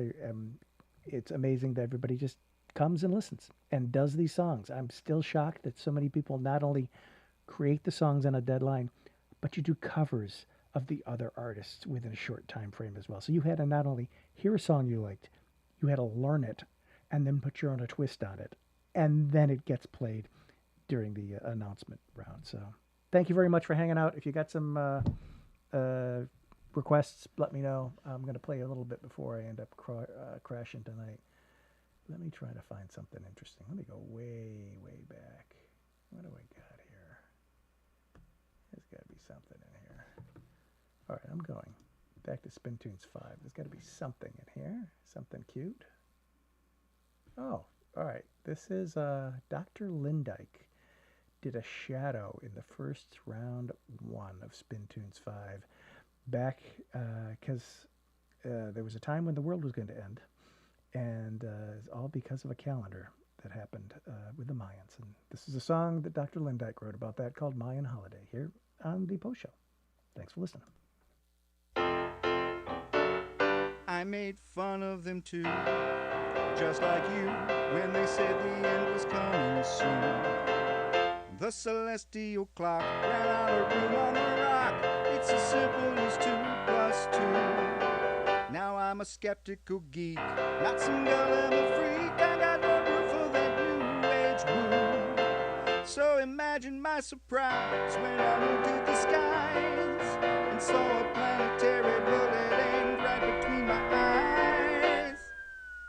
D: It's amazing that everybody just comes and listens and does these songs. I'm still shocked that so many people not only create the songs on a deadline, but you do covers of the other artists within a short time frame as well. So you had to not only hear a song you liked, you had to learn it and then put your own twist on it. And then it gets played during the announcement round. So thank you very much for hanging out. If you got some requests, let me know. I'm going to play a little bit before I end up crashing tonight. Let me try to find something interesting. Let me go way, way back. What do I got here? There's got to be something in here. All right, I'm going back to SpinTunes 5. There's got to be something in here. Something cute. Oh, all right. This is Dr. Lindyke did a shadow in the first round 1 of SpinTunes 5 back because there was a time when the world was going to end, and it's all because of a calendar that happened with the Mayans. And this is a song that Dr. Lindyke wrote about that called Mayan Holiday here on the Post Show. Thanks for listening.
U: I made fun of them too, just like you, when they said the end was coming soon. The celestial clock ran out of room on the rock. It's as simple as 2 + 2. Now I'm a skeptical geek, not some gullible freak. I got no room for that new age woo. So imagine my surprise when I moved to the skies and saw a planetary bullet aimed right between my eyes.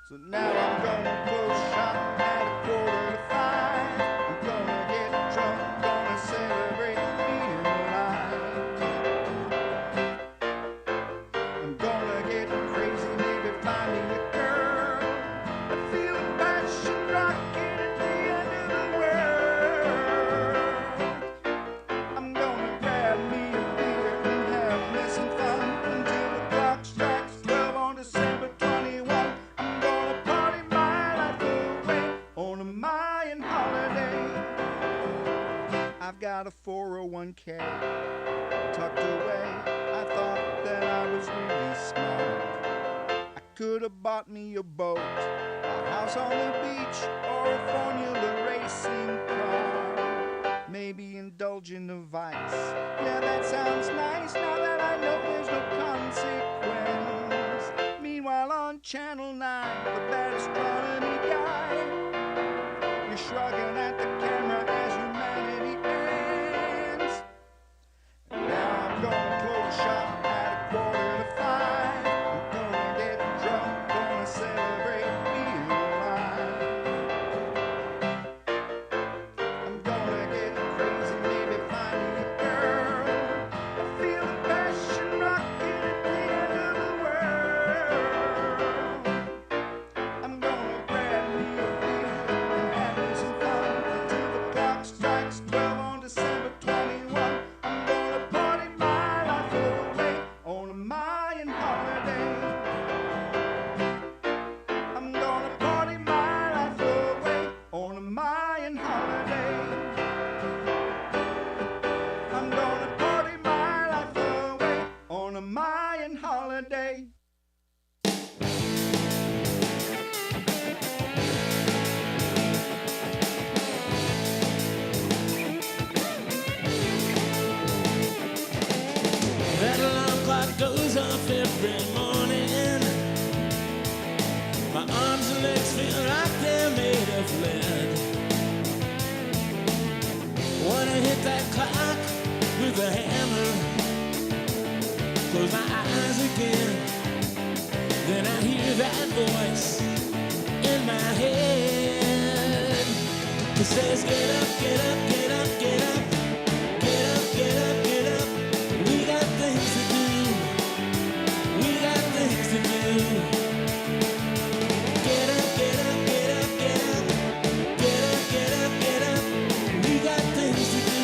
U: So now I'm gonna close shop at 4:45. I'm gonna get drunk, gonna celebrate being alive. I'm gonna get crazy, maybe find me a girl. I feel a passion rocking at the end of the world. I'm gonna grab me a beer and have me some fun until the clock strikes 12 on December 21. I'm gonna party my life away on a Mayan holiday. I've got a 401k tucked away. I thought that I was really smart. I could have bought me a boat, a house on the beach, or a Formula racing car. Maybe indulge in the vice. Yeah, that sounds nice now that I know there's no consequence. Meanwhile on Channel 9, the bad astronomy guy, you're shrugging at the camera as humanity ends. And now I'm gonna close shop at 4:45. I'm gonna get drunk, gonna celebrate being alive. I'm gonna get crazy, maybe find me a girl. I feel the passion rocking at the end of the world. I'm gonna grab me a beer and have me some fun until the clock strikes 12 on December 21. I'm gonna party my life away on a Mayan holiday. I'm gonna party my life away on a Mayan holiday. I'm gonna party my life away on a Mayan holiday.
A: That alarm clock goes off every morning. My arms and legs feel like they're made of lead. Wanna hit that clock with a hammer. Close my eyes again. Then I hear that voice in my head. It says, get up, get up, get up, get up. Get up, get up, get up. We got things to do. We got things to do. Get up, get up, get up, get up. Get up, get up, get up. We got things to do.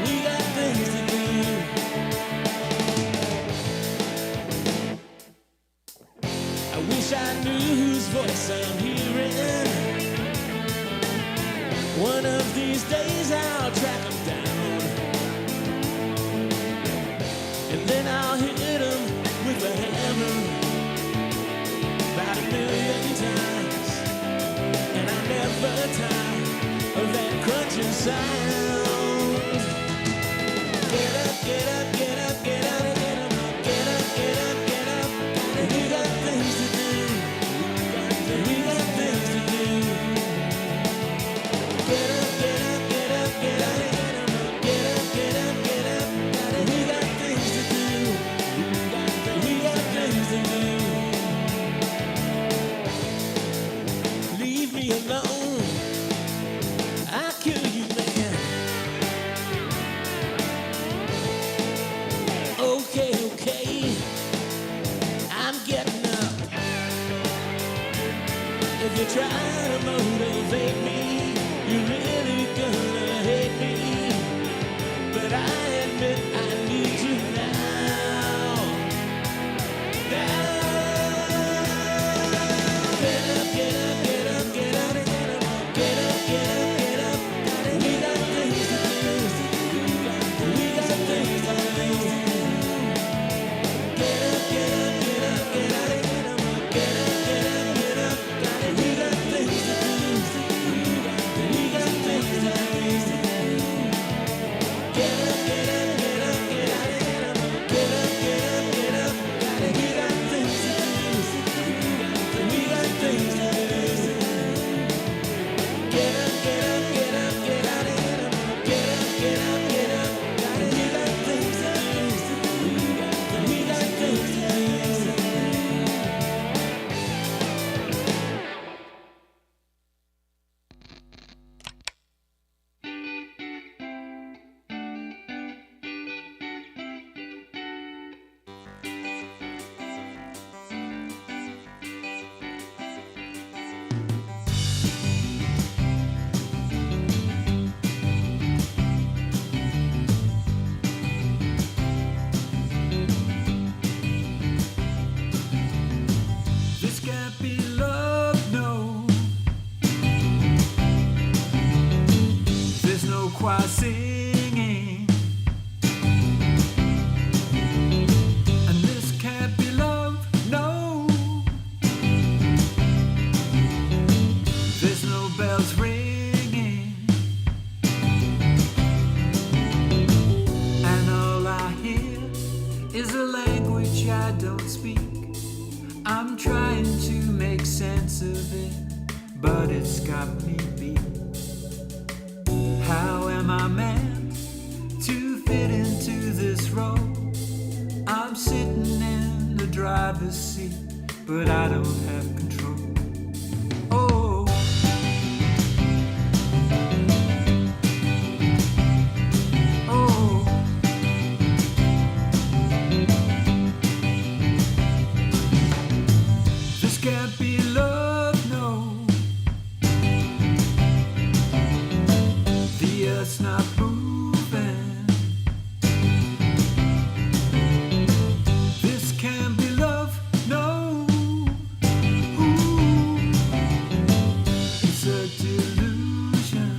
A: We got things to do. I wish I knew whose voice I'm hearing. One of these days I'll track him down, and then I'll hit him with a hammer about 1,000,000 times, and I never tire of that crunching sound. Get up, get up, get up, get up, get up, get up, get up, get up. We got things to do. We got things to do. Get up, get up, get up, get up, get up.
P: you try to motivate me, you're really gonna hate me. But I admit I need you now. Now. Get up, get up, get up, get up, get up, get up, get up, get up. We got things to do. We got things to do. Get up, get up, get up, get up, get up, get up, get up, get up. We got things to do. We got things to do. Get up, get up, get up, get up, get up, get up, get up, get up. We got things to do. We got things to do. Get up, get up, get up, get out, get up, get up, get up, get up. We got things to do. We got things to do. This can't be love, no. There's no choir singing, and this can't be love, no. There's no bells ringing, and all I hear is a language I don't speak. I'm trying to make sense of it, but it's got me beat. How am I meant to fit into this role? I'm sitting in the driver's seat, but I don't have control. Oh, oh. This can't be love, no. The earth's not moving. This can't be love, no. Ooh. It's a delusion.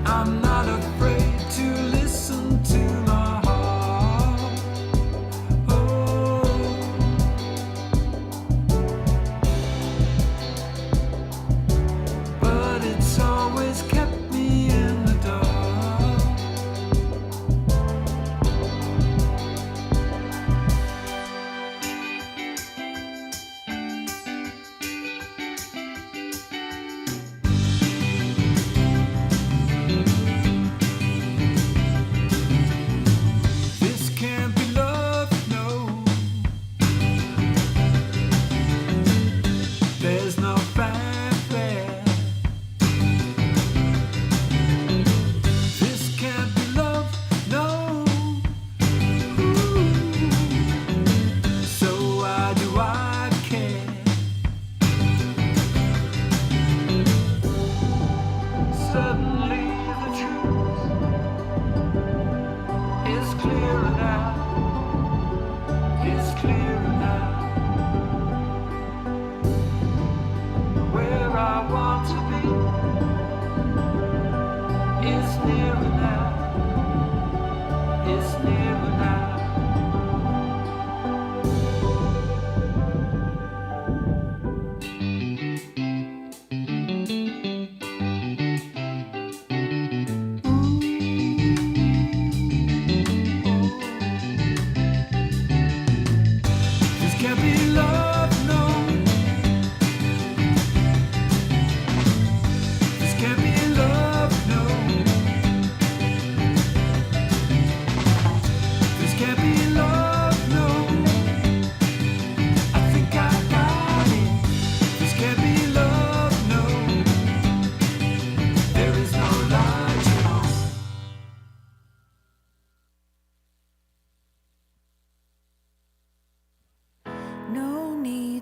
P: I'm not afraid to listen to my heart.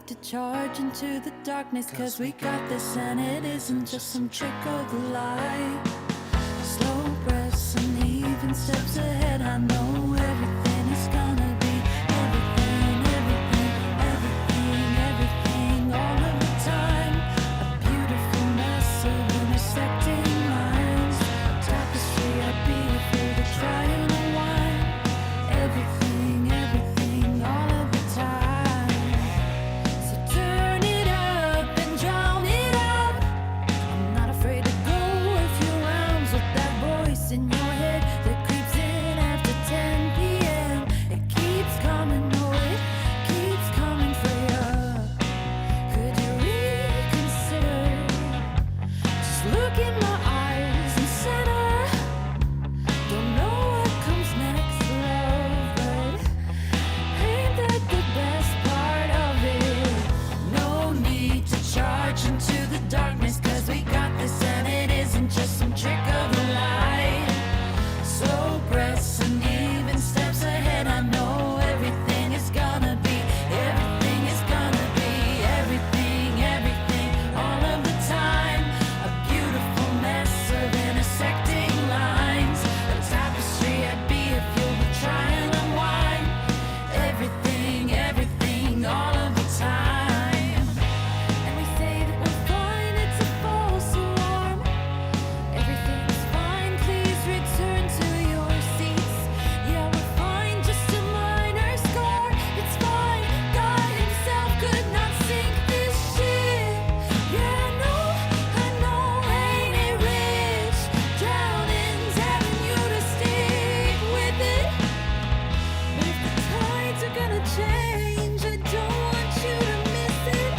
E: need to charge into the darkness, 'cause we got this and it isn't just some trick of the light. Slow breaths and even steps ahead, I know everything is gonna be everything, everything, everything, everything, all of the time. A beautiful mess of intersecting lines, tapestry I'd be if you were trying to wind. Everything, everything, all of the time. So turn it up and drown it out. I'm not afraid to go a few rounds with that voice in your head that creeps in after 10 p.m. It keeps coming, no, it keeps coming for you. Could you reconsider? Just look in my eyes and center. Don't know what comes next, love, but ain't that the best part of it? No need to charge into the darkness, 'cause we got this and it isn't just some trick of the light. Slow breaths and even steps ahead, I know everything is gonna be everything is gonna be everything, everything, all of the time. A beautiful mess of intersecting lines, a tapestry I'd be if you were trying to unwind. Everything, everything, all of the time. And we say that we're fine, it's a false alarm. Everything's fine, please return to your seats. Yeah, we're fine, just a minor scar. It's fine, God himself could not sink this ship. Yeah, I know, ain't it rich? Drowning's having you to stick with it. But if the tides are gonna change, I don't want you to miss it.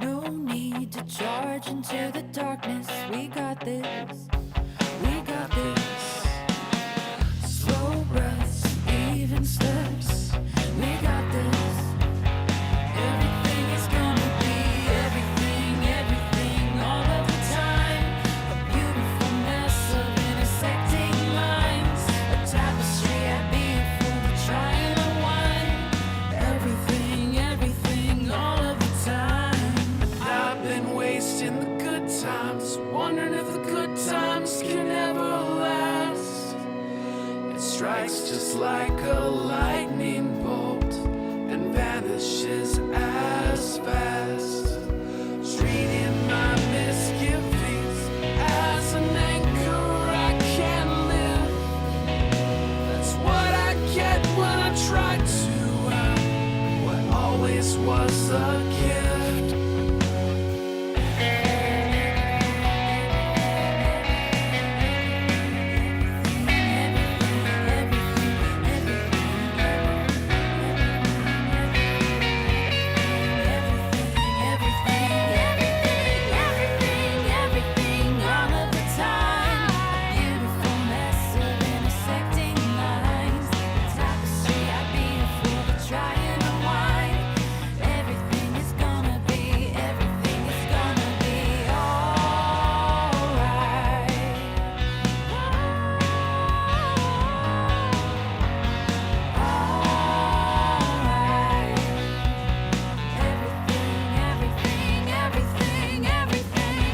E: No need to charge into the darkness. We got this. We got this. Slow breaths, even steps. We got this. Everything is gonna be everything, everything, all of the time. A beautiful mess of intersecting lines. A tapestry I'd be if you were trying to wind. Everything, everything, all of the time.
P: I've been wasting the good times, wondering if the good times can ever last. It strikes just like a lightning bolt and vanishes as fast. Treating my misgivings as an anchor I can't live. That's what I get when I try to what always was a gift.
E: Everything, all of the time. A beautiful mess of intersecting lines. Tapestry I'd be if we were trying to wind. Everything is gonna be alright. Everything, everything, everything.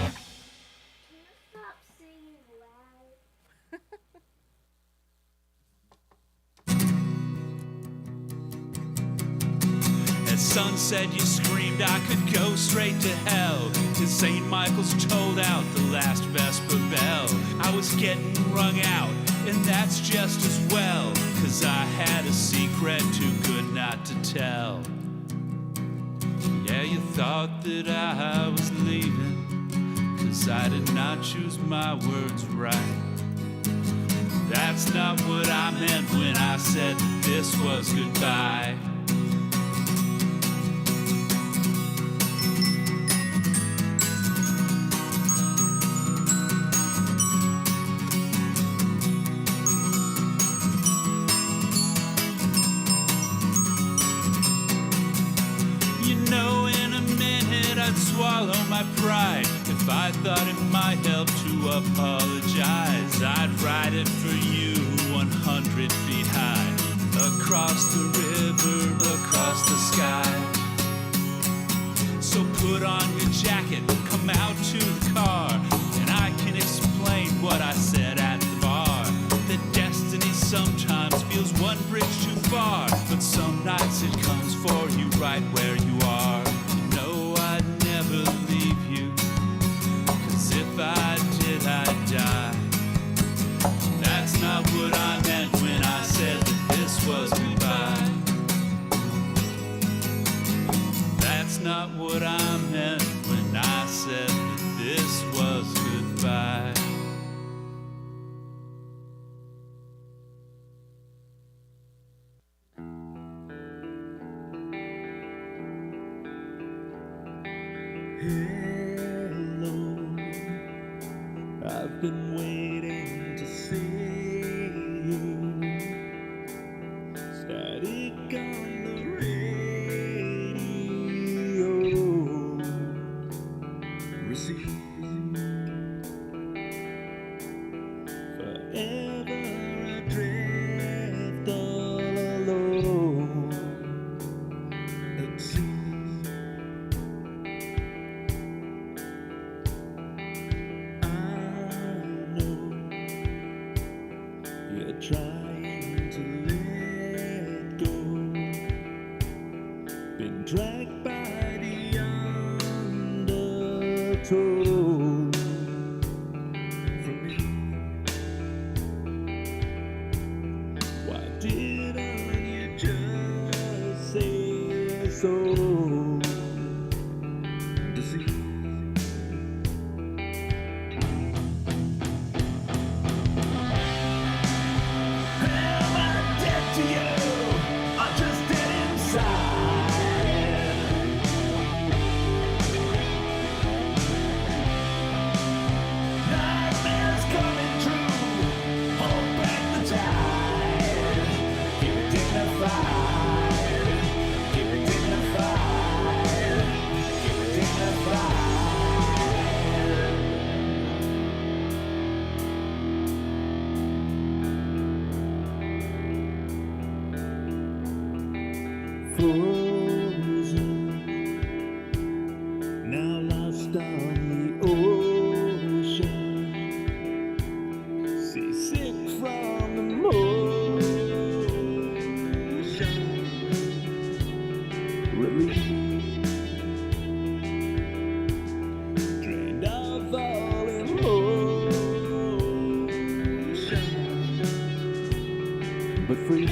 V: Can you stop singing loud?
C: At sunset you screamed I could go straight to hell, till St. Michael's tolled out the last Vesper bell. I was getting wrung out, and that's just as well, 'cause I had a secret too good not to tell. Yeah, you thought that I was leaving, 'cause I did not choose my words right. That's not what I meant when I said that this was goodbye. You know, in a minute I'd swallow my pride. If I thought it might help to apologize, I'd write it for you 100 feet high. Across the river, across the sky. So put on your jacket, come out to the car, and I can explain what I said at the bar. That destiny sometimes feels one bridge too far, but some nights it comes for you right where you are. You know I'd never leave you, 'cause if I did, I'd die. That's not what I meant when I said that this was goodbye. That's not what I meant when I said that this was goodbye.
F: Hello, I've been waiting to see you. Static on the radio. Receive forever adrift all alone at sea. You're trying to let go, been dragged by the undertow from me. Why didn't you just say so? Deceive. To you, I'm just dead inside. Nightmares coming true. Hold back the tide. Keep it dignified. Keep it dignified. Keep it dignified. Frozen, now lost on the ocean, seasick from the motion, relieved, drained of all emotion, but free.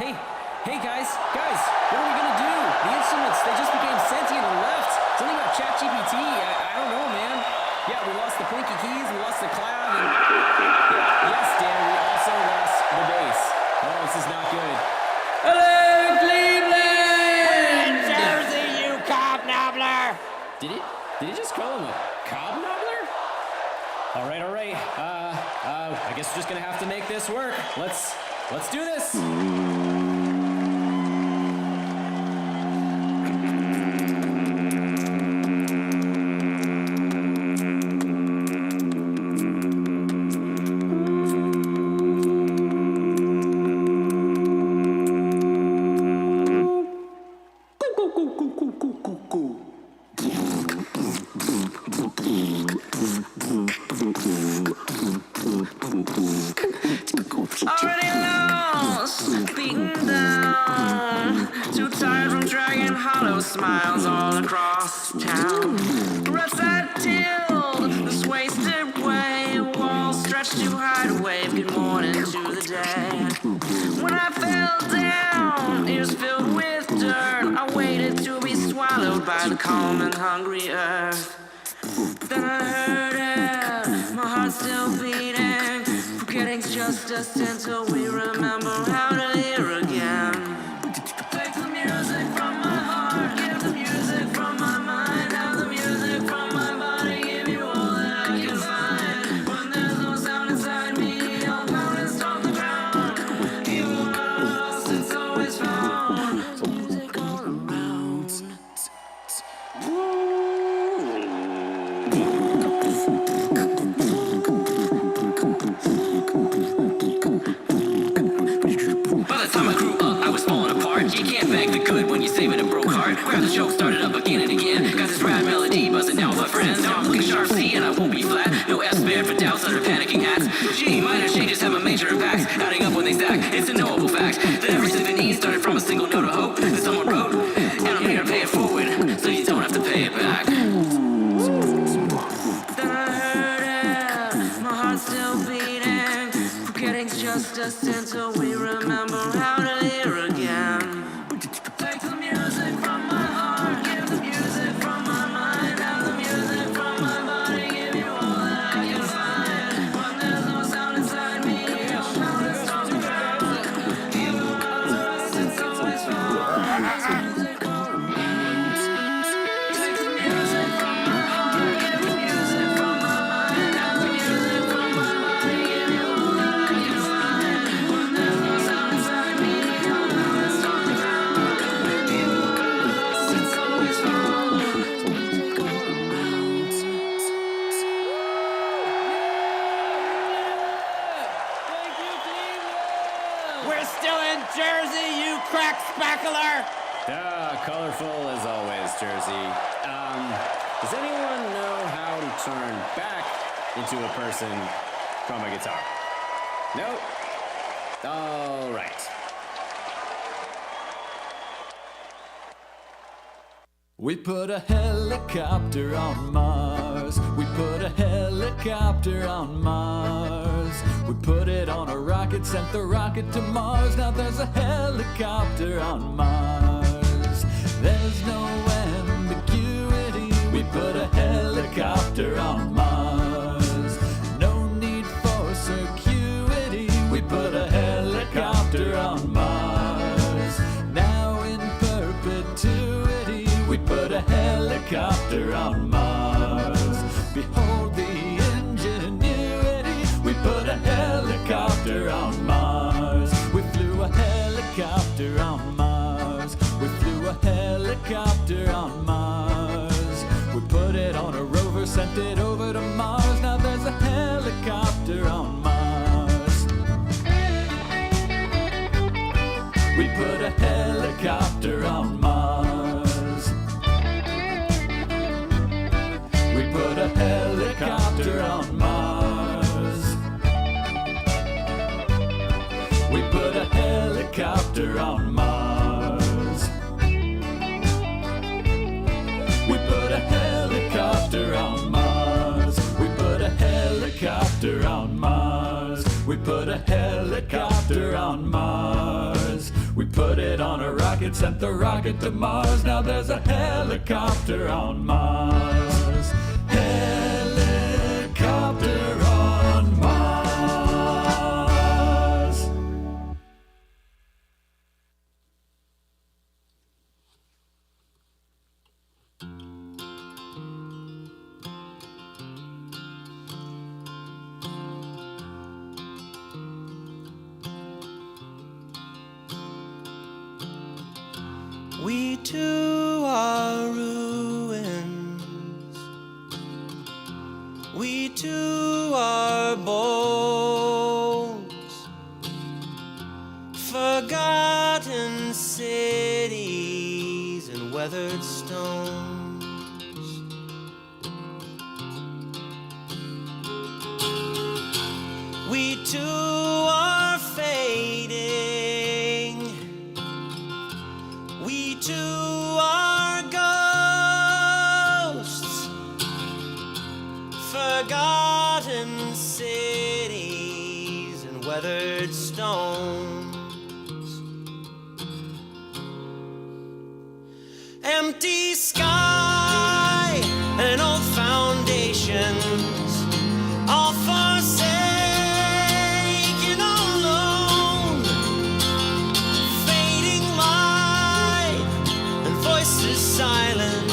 J: Hey guys, what are we gonna do? The instruments, they just became sentient and left. Something about ChatGPT, I don't know, man. Yeah, we lost the Plinky keys, we lost the cloud, and yes, Dan, we also lost the bass. Oh, this is not good. Hello, Cleveland!
G: Jersey, you cobnobbler!
J: Did he just call him a cobnobbler? All right. I guess we're just gonna have to make this work. Let's do this.
G: Already lost, beaten down, too tired from dragging hollow smiles all across town. Roadside tilt, this wasted way, walls stretched too high to wave good morning to the day. When I fell down, ears filled with dirt, I waited to be swallowed by the calm and hungry earth. Then I heard it, my heart still beating. Forgetting's just a sin till we remember how to hear again. Take the music from my heart, give the music from my mind, have the music from my body, give you all that I can find. When there's no sound inside me, I'll pound and stomp the ground. Even when I'm lost, it's always found. So music all around. By the time I grew up, I was falling apart. You can't bag the good when you're saving a broke heart. Grab the show, started up again and again. Got this rap melody buzzing down my friends. Now I'm looking sharp C and I won't be flat. No S spared for doubts under panicking hats. G minor changes have a major impact. Adding up when they stack, it's a knowable fact that every symphony started from a single note of hope that someone wrote. And I'm here to pay it forward, so you don't have to pay it back. Then I heard it, my heart's still beating. Forgetting's just a sin till we remember how to hear again. Take the music from my heart, give the music from my mind, have the music from my body, give you all that I can find. When there's no sound inside me, I'll pound and stomp the ground. Even when I'm lost, it's always found. Music all around. Take the music from my heart, give the music from my mind, have the music from my body, give you all that I can find. When there's no sound inside me, I'll pound and stomp the ground. Even when I'm lost, it's always found. Music all around.
J: We're still in Jersey, you crack spackler!
I: Colorful as always, Jersey. Does anyone know how to turn back into a person from a guitar? Nope. All right.
C: We put a helicopter on Mars. We put a helicopter on Mars. We put it on a rocket, sent the rocket to Mars. Now there's a helicopter on Mars. There's no ambiguity. We put a helicopter on Mars. No need for circuity. We put a helicopter on Mars. Now in perpetuity. We put a helicopter on Mars. Behold the ingenuity. We put a helicopter on Mars. We flew a helicopter on Mars. We flew a helicopter on Mars. We put it on a rover, sent it over to Mars. Now there's a helicopter on Mars. We put a helicopter on Mars. We put a helicopter on Mars. We put a helicopter on Mars. We put a helicopter on Mars. We put a helicopter on Mars. We put a helicopter on Mars. We on a rocket, sent the rocket to Mars. Now there's a helicopter on Mars. Helicopter on Mars.
A: We too are ruins. We too are bones. Forgotten cities and weathered stones. We too are fading. We too are ghosts, forgotten cities and weathered stones. Empty sky and old foundations, all forsaken, all alone. Fading light and voices silent.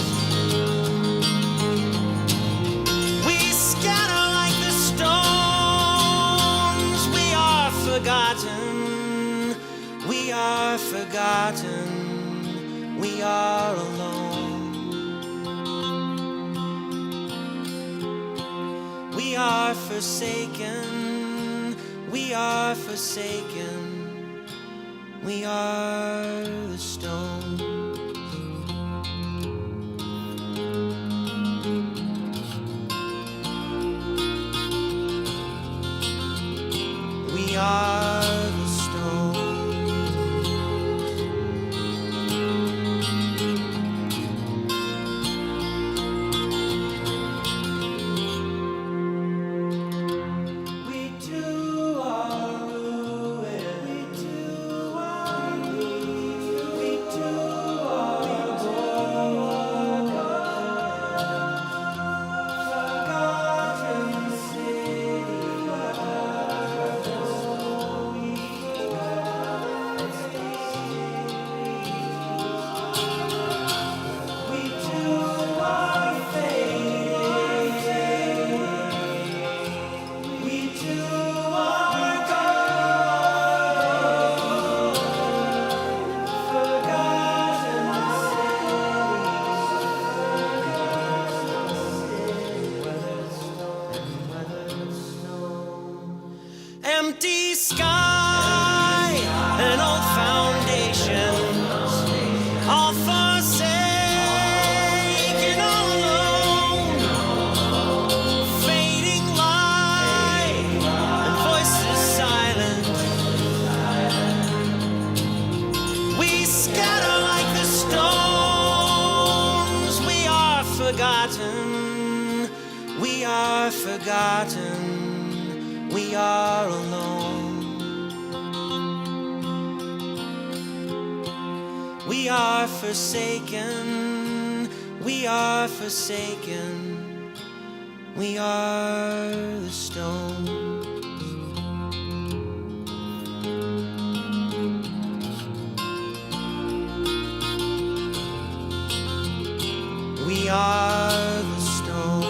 A: We scatter like the stones. We are forgotten. We are forgotten. We are alone. We are forsaken. We are forsaken. We are the stones. We are the stones. We too are ruined. We too are ruined. We too are forgotten we too are fading. We too are gone. Forgotten cities. Empty sky and old foundations, all forsaken, all alone. Fading light and voices silent. We scatter like the stones. We are forgotten. We are forgotten. We are alone. We are forsaken. We are forsaken. We are the stones. We are the stones.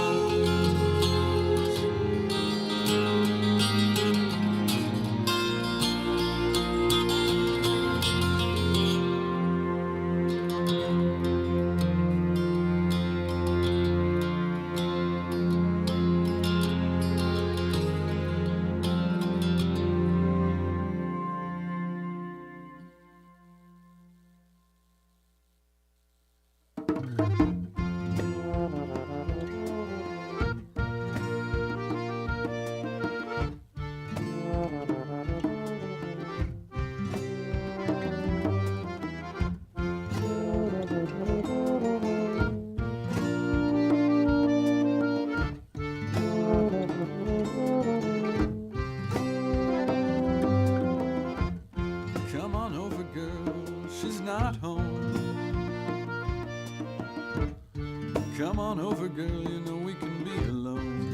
C: Come on over, girl, you know we can be alone.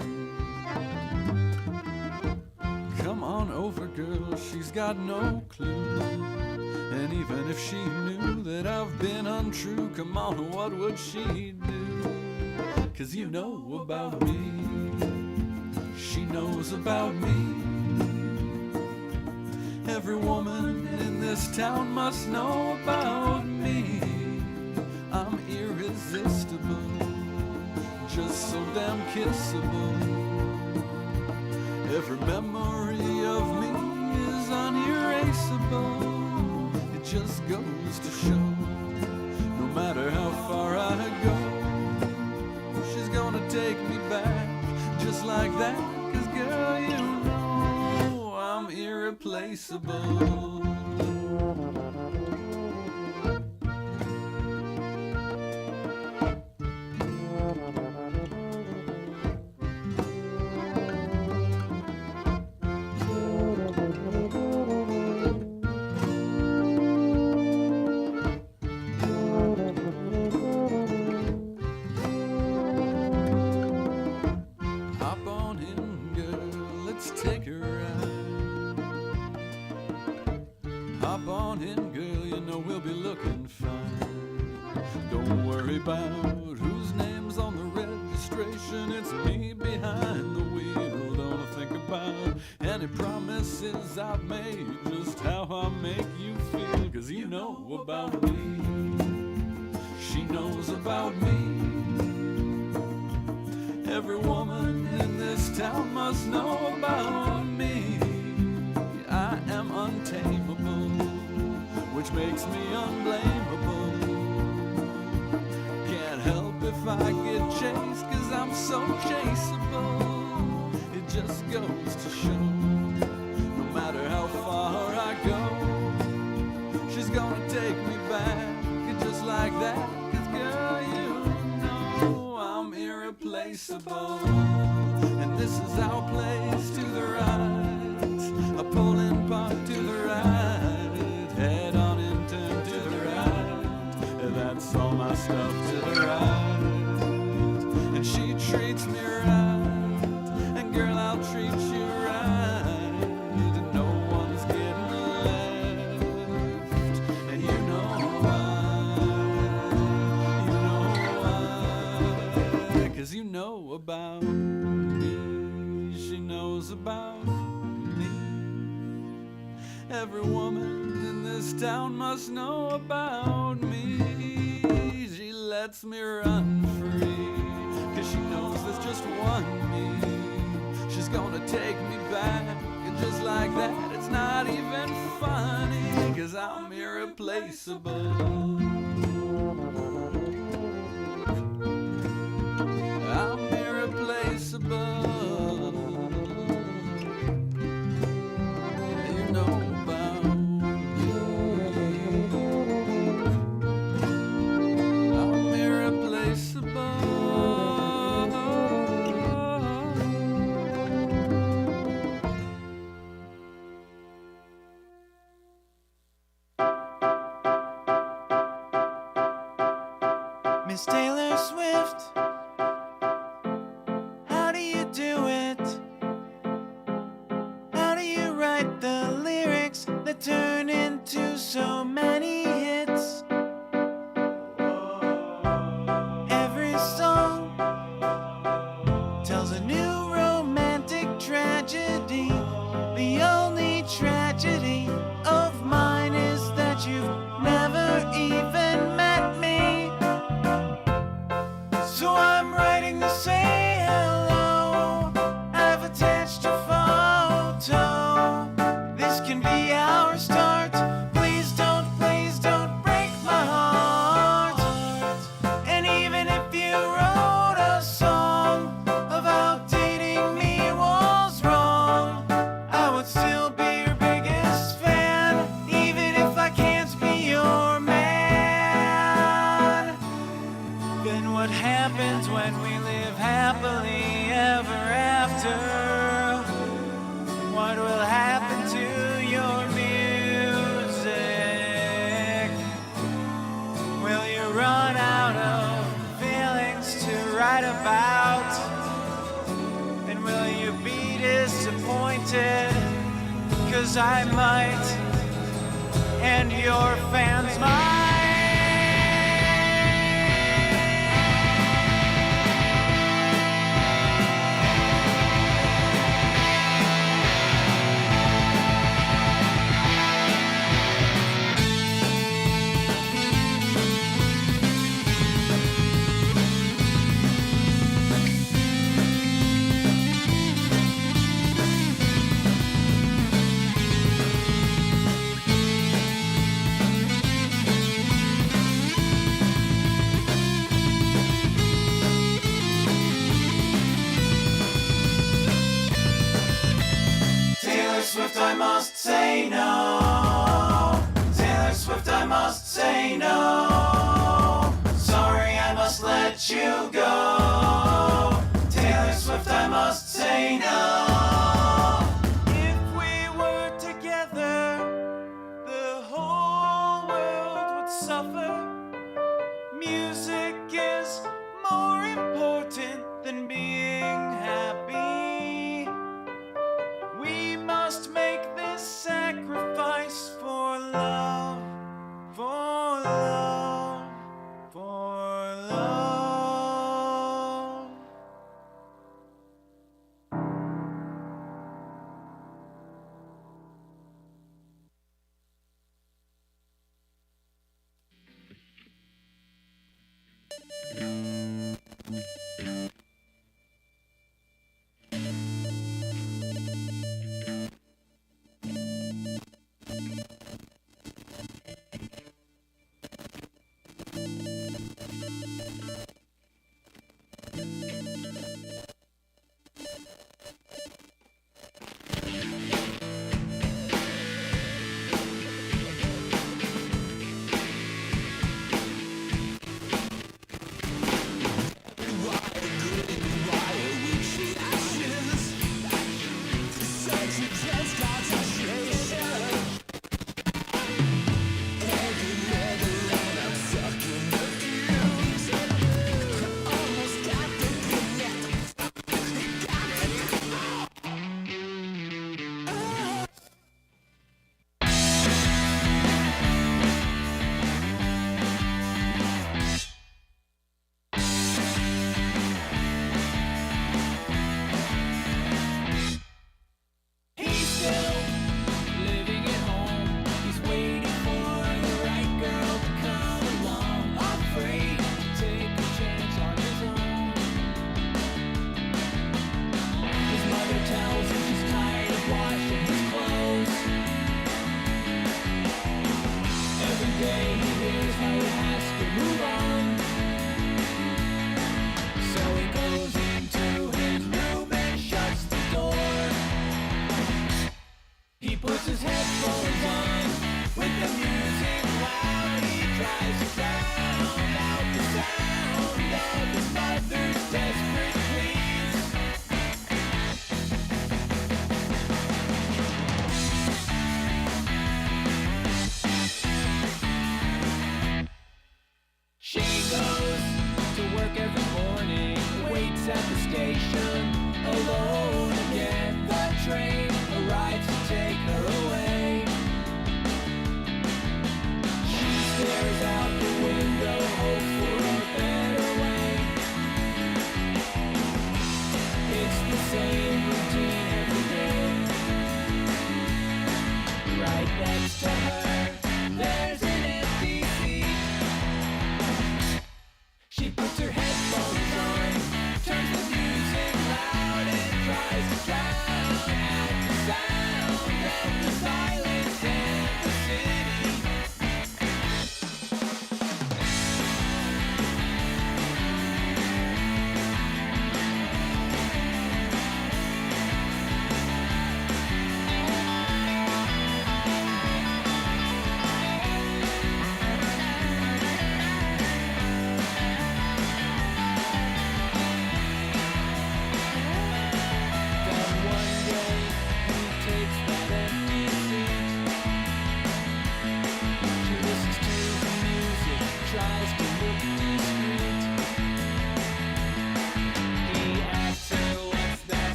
C: Come on over, girl, she's got no clue. And even if she knew that I've been untrue, come on, what would she do? 'Cause you know about me, she knows about me. Every woman in this town must know about me. I'm irresistible, just so damn kissable. Every memory of me is unerasable. It just goes to show, no matter how far I go, she's gonna take me back just like that. 'Cause girl, you know I'm irreplaceable. Hop on in, girl, let's take a ride. Hop on in, girl, you know we'll be looking fine. Don't worry about whose name's on the registration. It's me behind the wheel. Don't think about any promises I've made, just how I make you feel. 'Cause you know about me, she knows about me. Every woman in this town must know about me. I am untamable, which makes me unblameable. Can't help if I get chased, 'cause I'm so chaseable. It just goes to show, no matter how far I go, she's gonna take me back just like that. 'Cause girl, you know I'm irreplaceable. And this is our place to the right, a pulling park to the right, head on in turn to the right. That's all my stuff to the right. And she treats me right, and girl, I'll treat you right. And no one's getting left. And you know why, 'cause you know about me, she knows about me. Every woman in this town must know about me. She lets me run free, 'cause she knows there's just one me. She's gonna take me back, and just like that, it's not even funny. 'Cause I'm irreplaceable. I'm irreplaceable. You know about me. I'm irreplaceable.
L: Miss Taylor Swift, how do you do it? How do you write the lyrics that turn into so many hits? Every song tells a new romantic tragedy. The only tragedy of mine is that you've never even met me. So I'm writing to say hello. I've attached a photo. This can be our start. Please don't break my heart. And even if you wrote a song about dating me was wrong, disappointed, 'cause I might, and your fans might. Taylor Swift, I must say no. Taylor Swift, I must say no. Sorry, I must let you go. Taylor Swift, I must say no. If we were together, the whole world would suffer. Music is more important than being happy. We must make this sacrifice for love, for love, for love.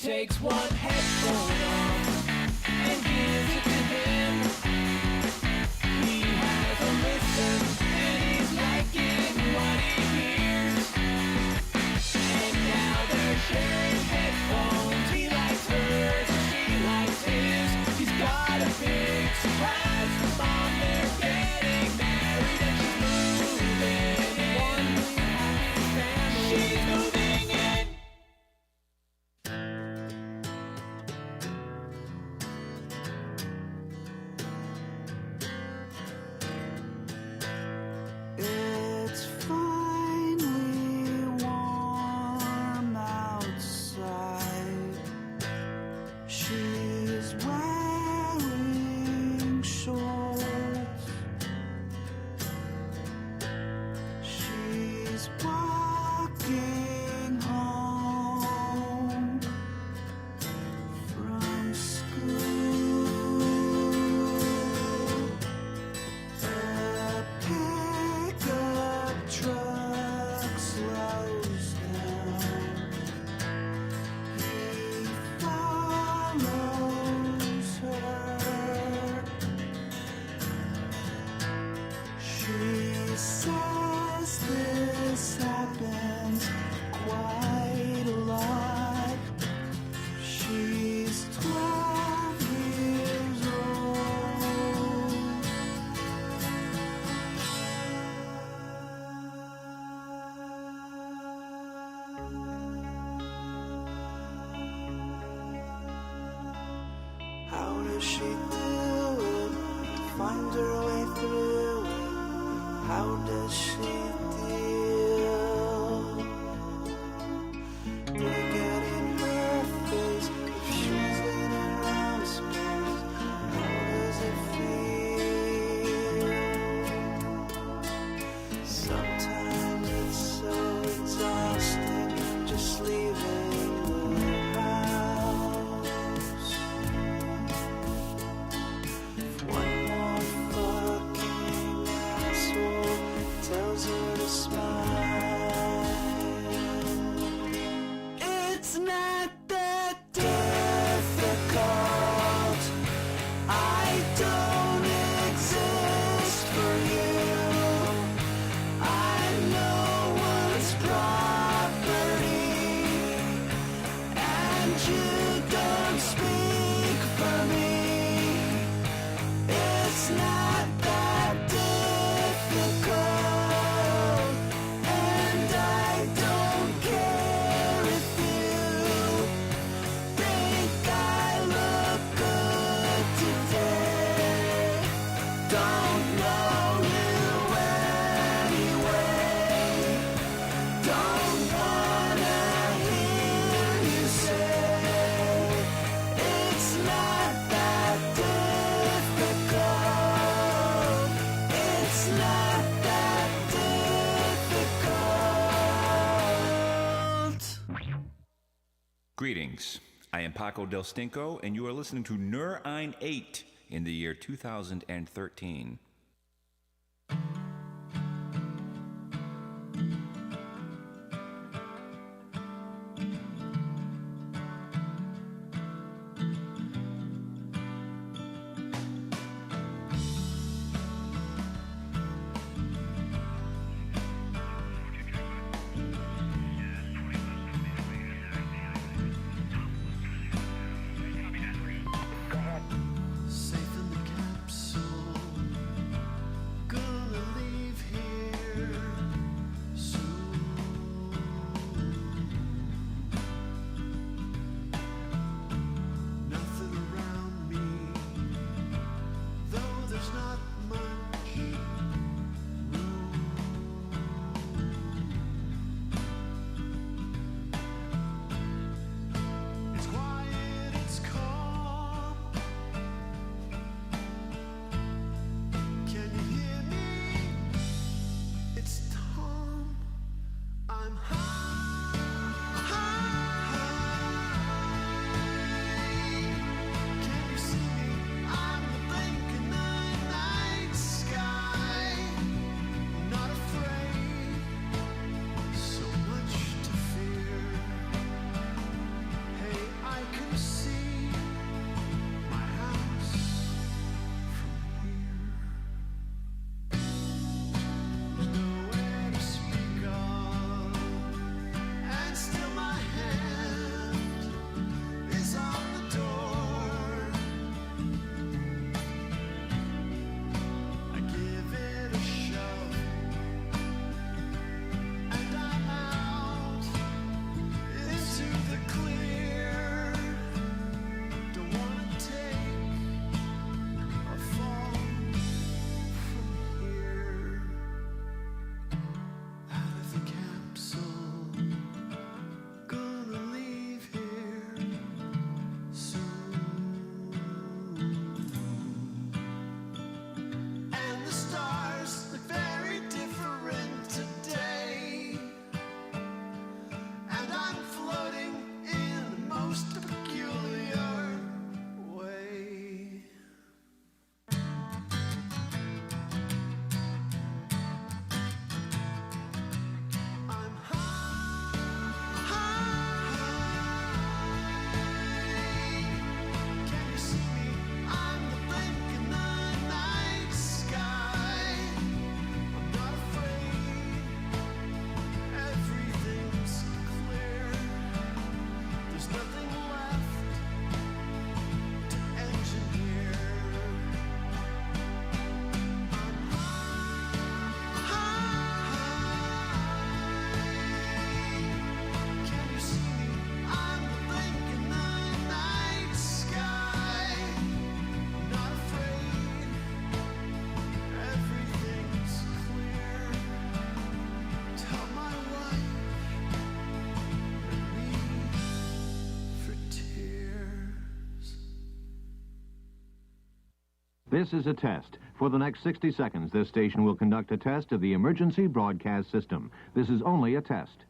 L: takes one headphone off and gives it to him. He has a listen and he's liking what he hears. And now they're sharing headphones. He likes hers, she likes his. He's got a big surprise for mom. They're getting married and she's moving in. One big happy family. She's moving in.
F: It's finally warm outside. She's wearing shorts. She's walking home from school. The pickup truck slows down. He follows her. She says this happens quite a lot. She's 12 years old. How does she do it? Find her way through it. How does she deal? They get in her face if she's in her own space. How does it feel? Sometimes it's so exhausting just leaving the house. One more fucking asshole tells her to smile. It's not that difficult. I don't exist for you. I'm no one's property, and you don't speak for me. It's not that difficult, and I don't care if you think I look good today. Don't know you anyway. Don't wanna hear you say it's not that difficult. It's not that difficult.
M: Greetings. I am Paco Del Stinko, and you are listening to Nur Ein 8 in the year 2013.
F: Safe in the capsule.
K: This is a test. For the next 60 seconds, this station will conduct a test of the emergency broadcast system. This is only a test.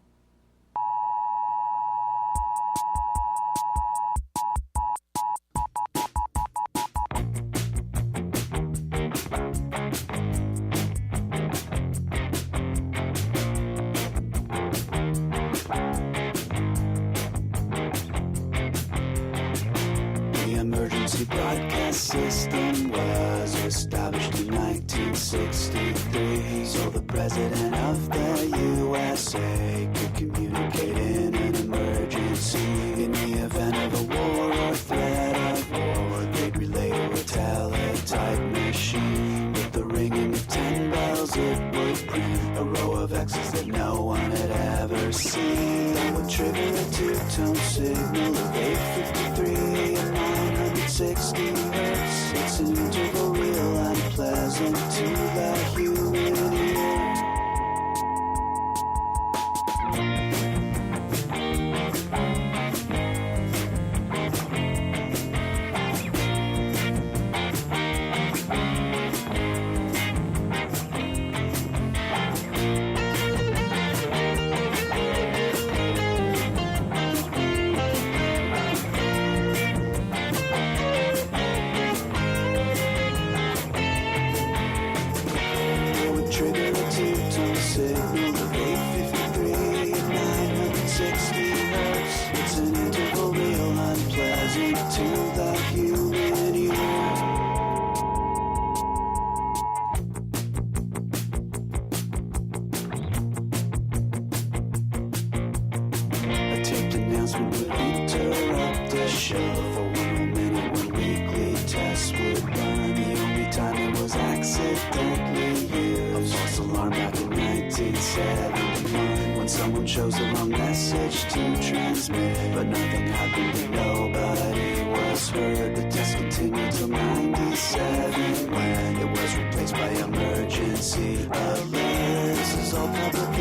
F: The emergency broadcast system was established in 1963, so the president of the USA could communicate in an emergency. In the event of a war or threat of war, they'd relay to a teletype machine. With the ringing of 10 bells, it would print a row of X's that no one had ever seen. That would trigger a two-tone signal of 853 and 960 hertz. It's an interval real unpleasant to the human ear. It would trigger a two-tone signal of 853 and 960 hertz. It's an interval real unpleasant to the human ear. A taped announcement would interrupt the show for 1 whole minute. One weekly test would run. The only time it was accidentally used. A false alarm back in 1971 when someone chose the wrong message to transmit. But nothing happened and nobody was heard. The test continued till 97 when it was replaced by emergency alert. This is all public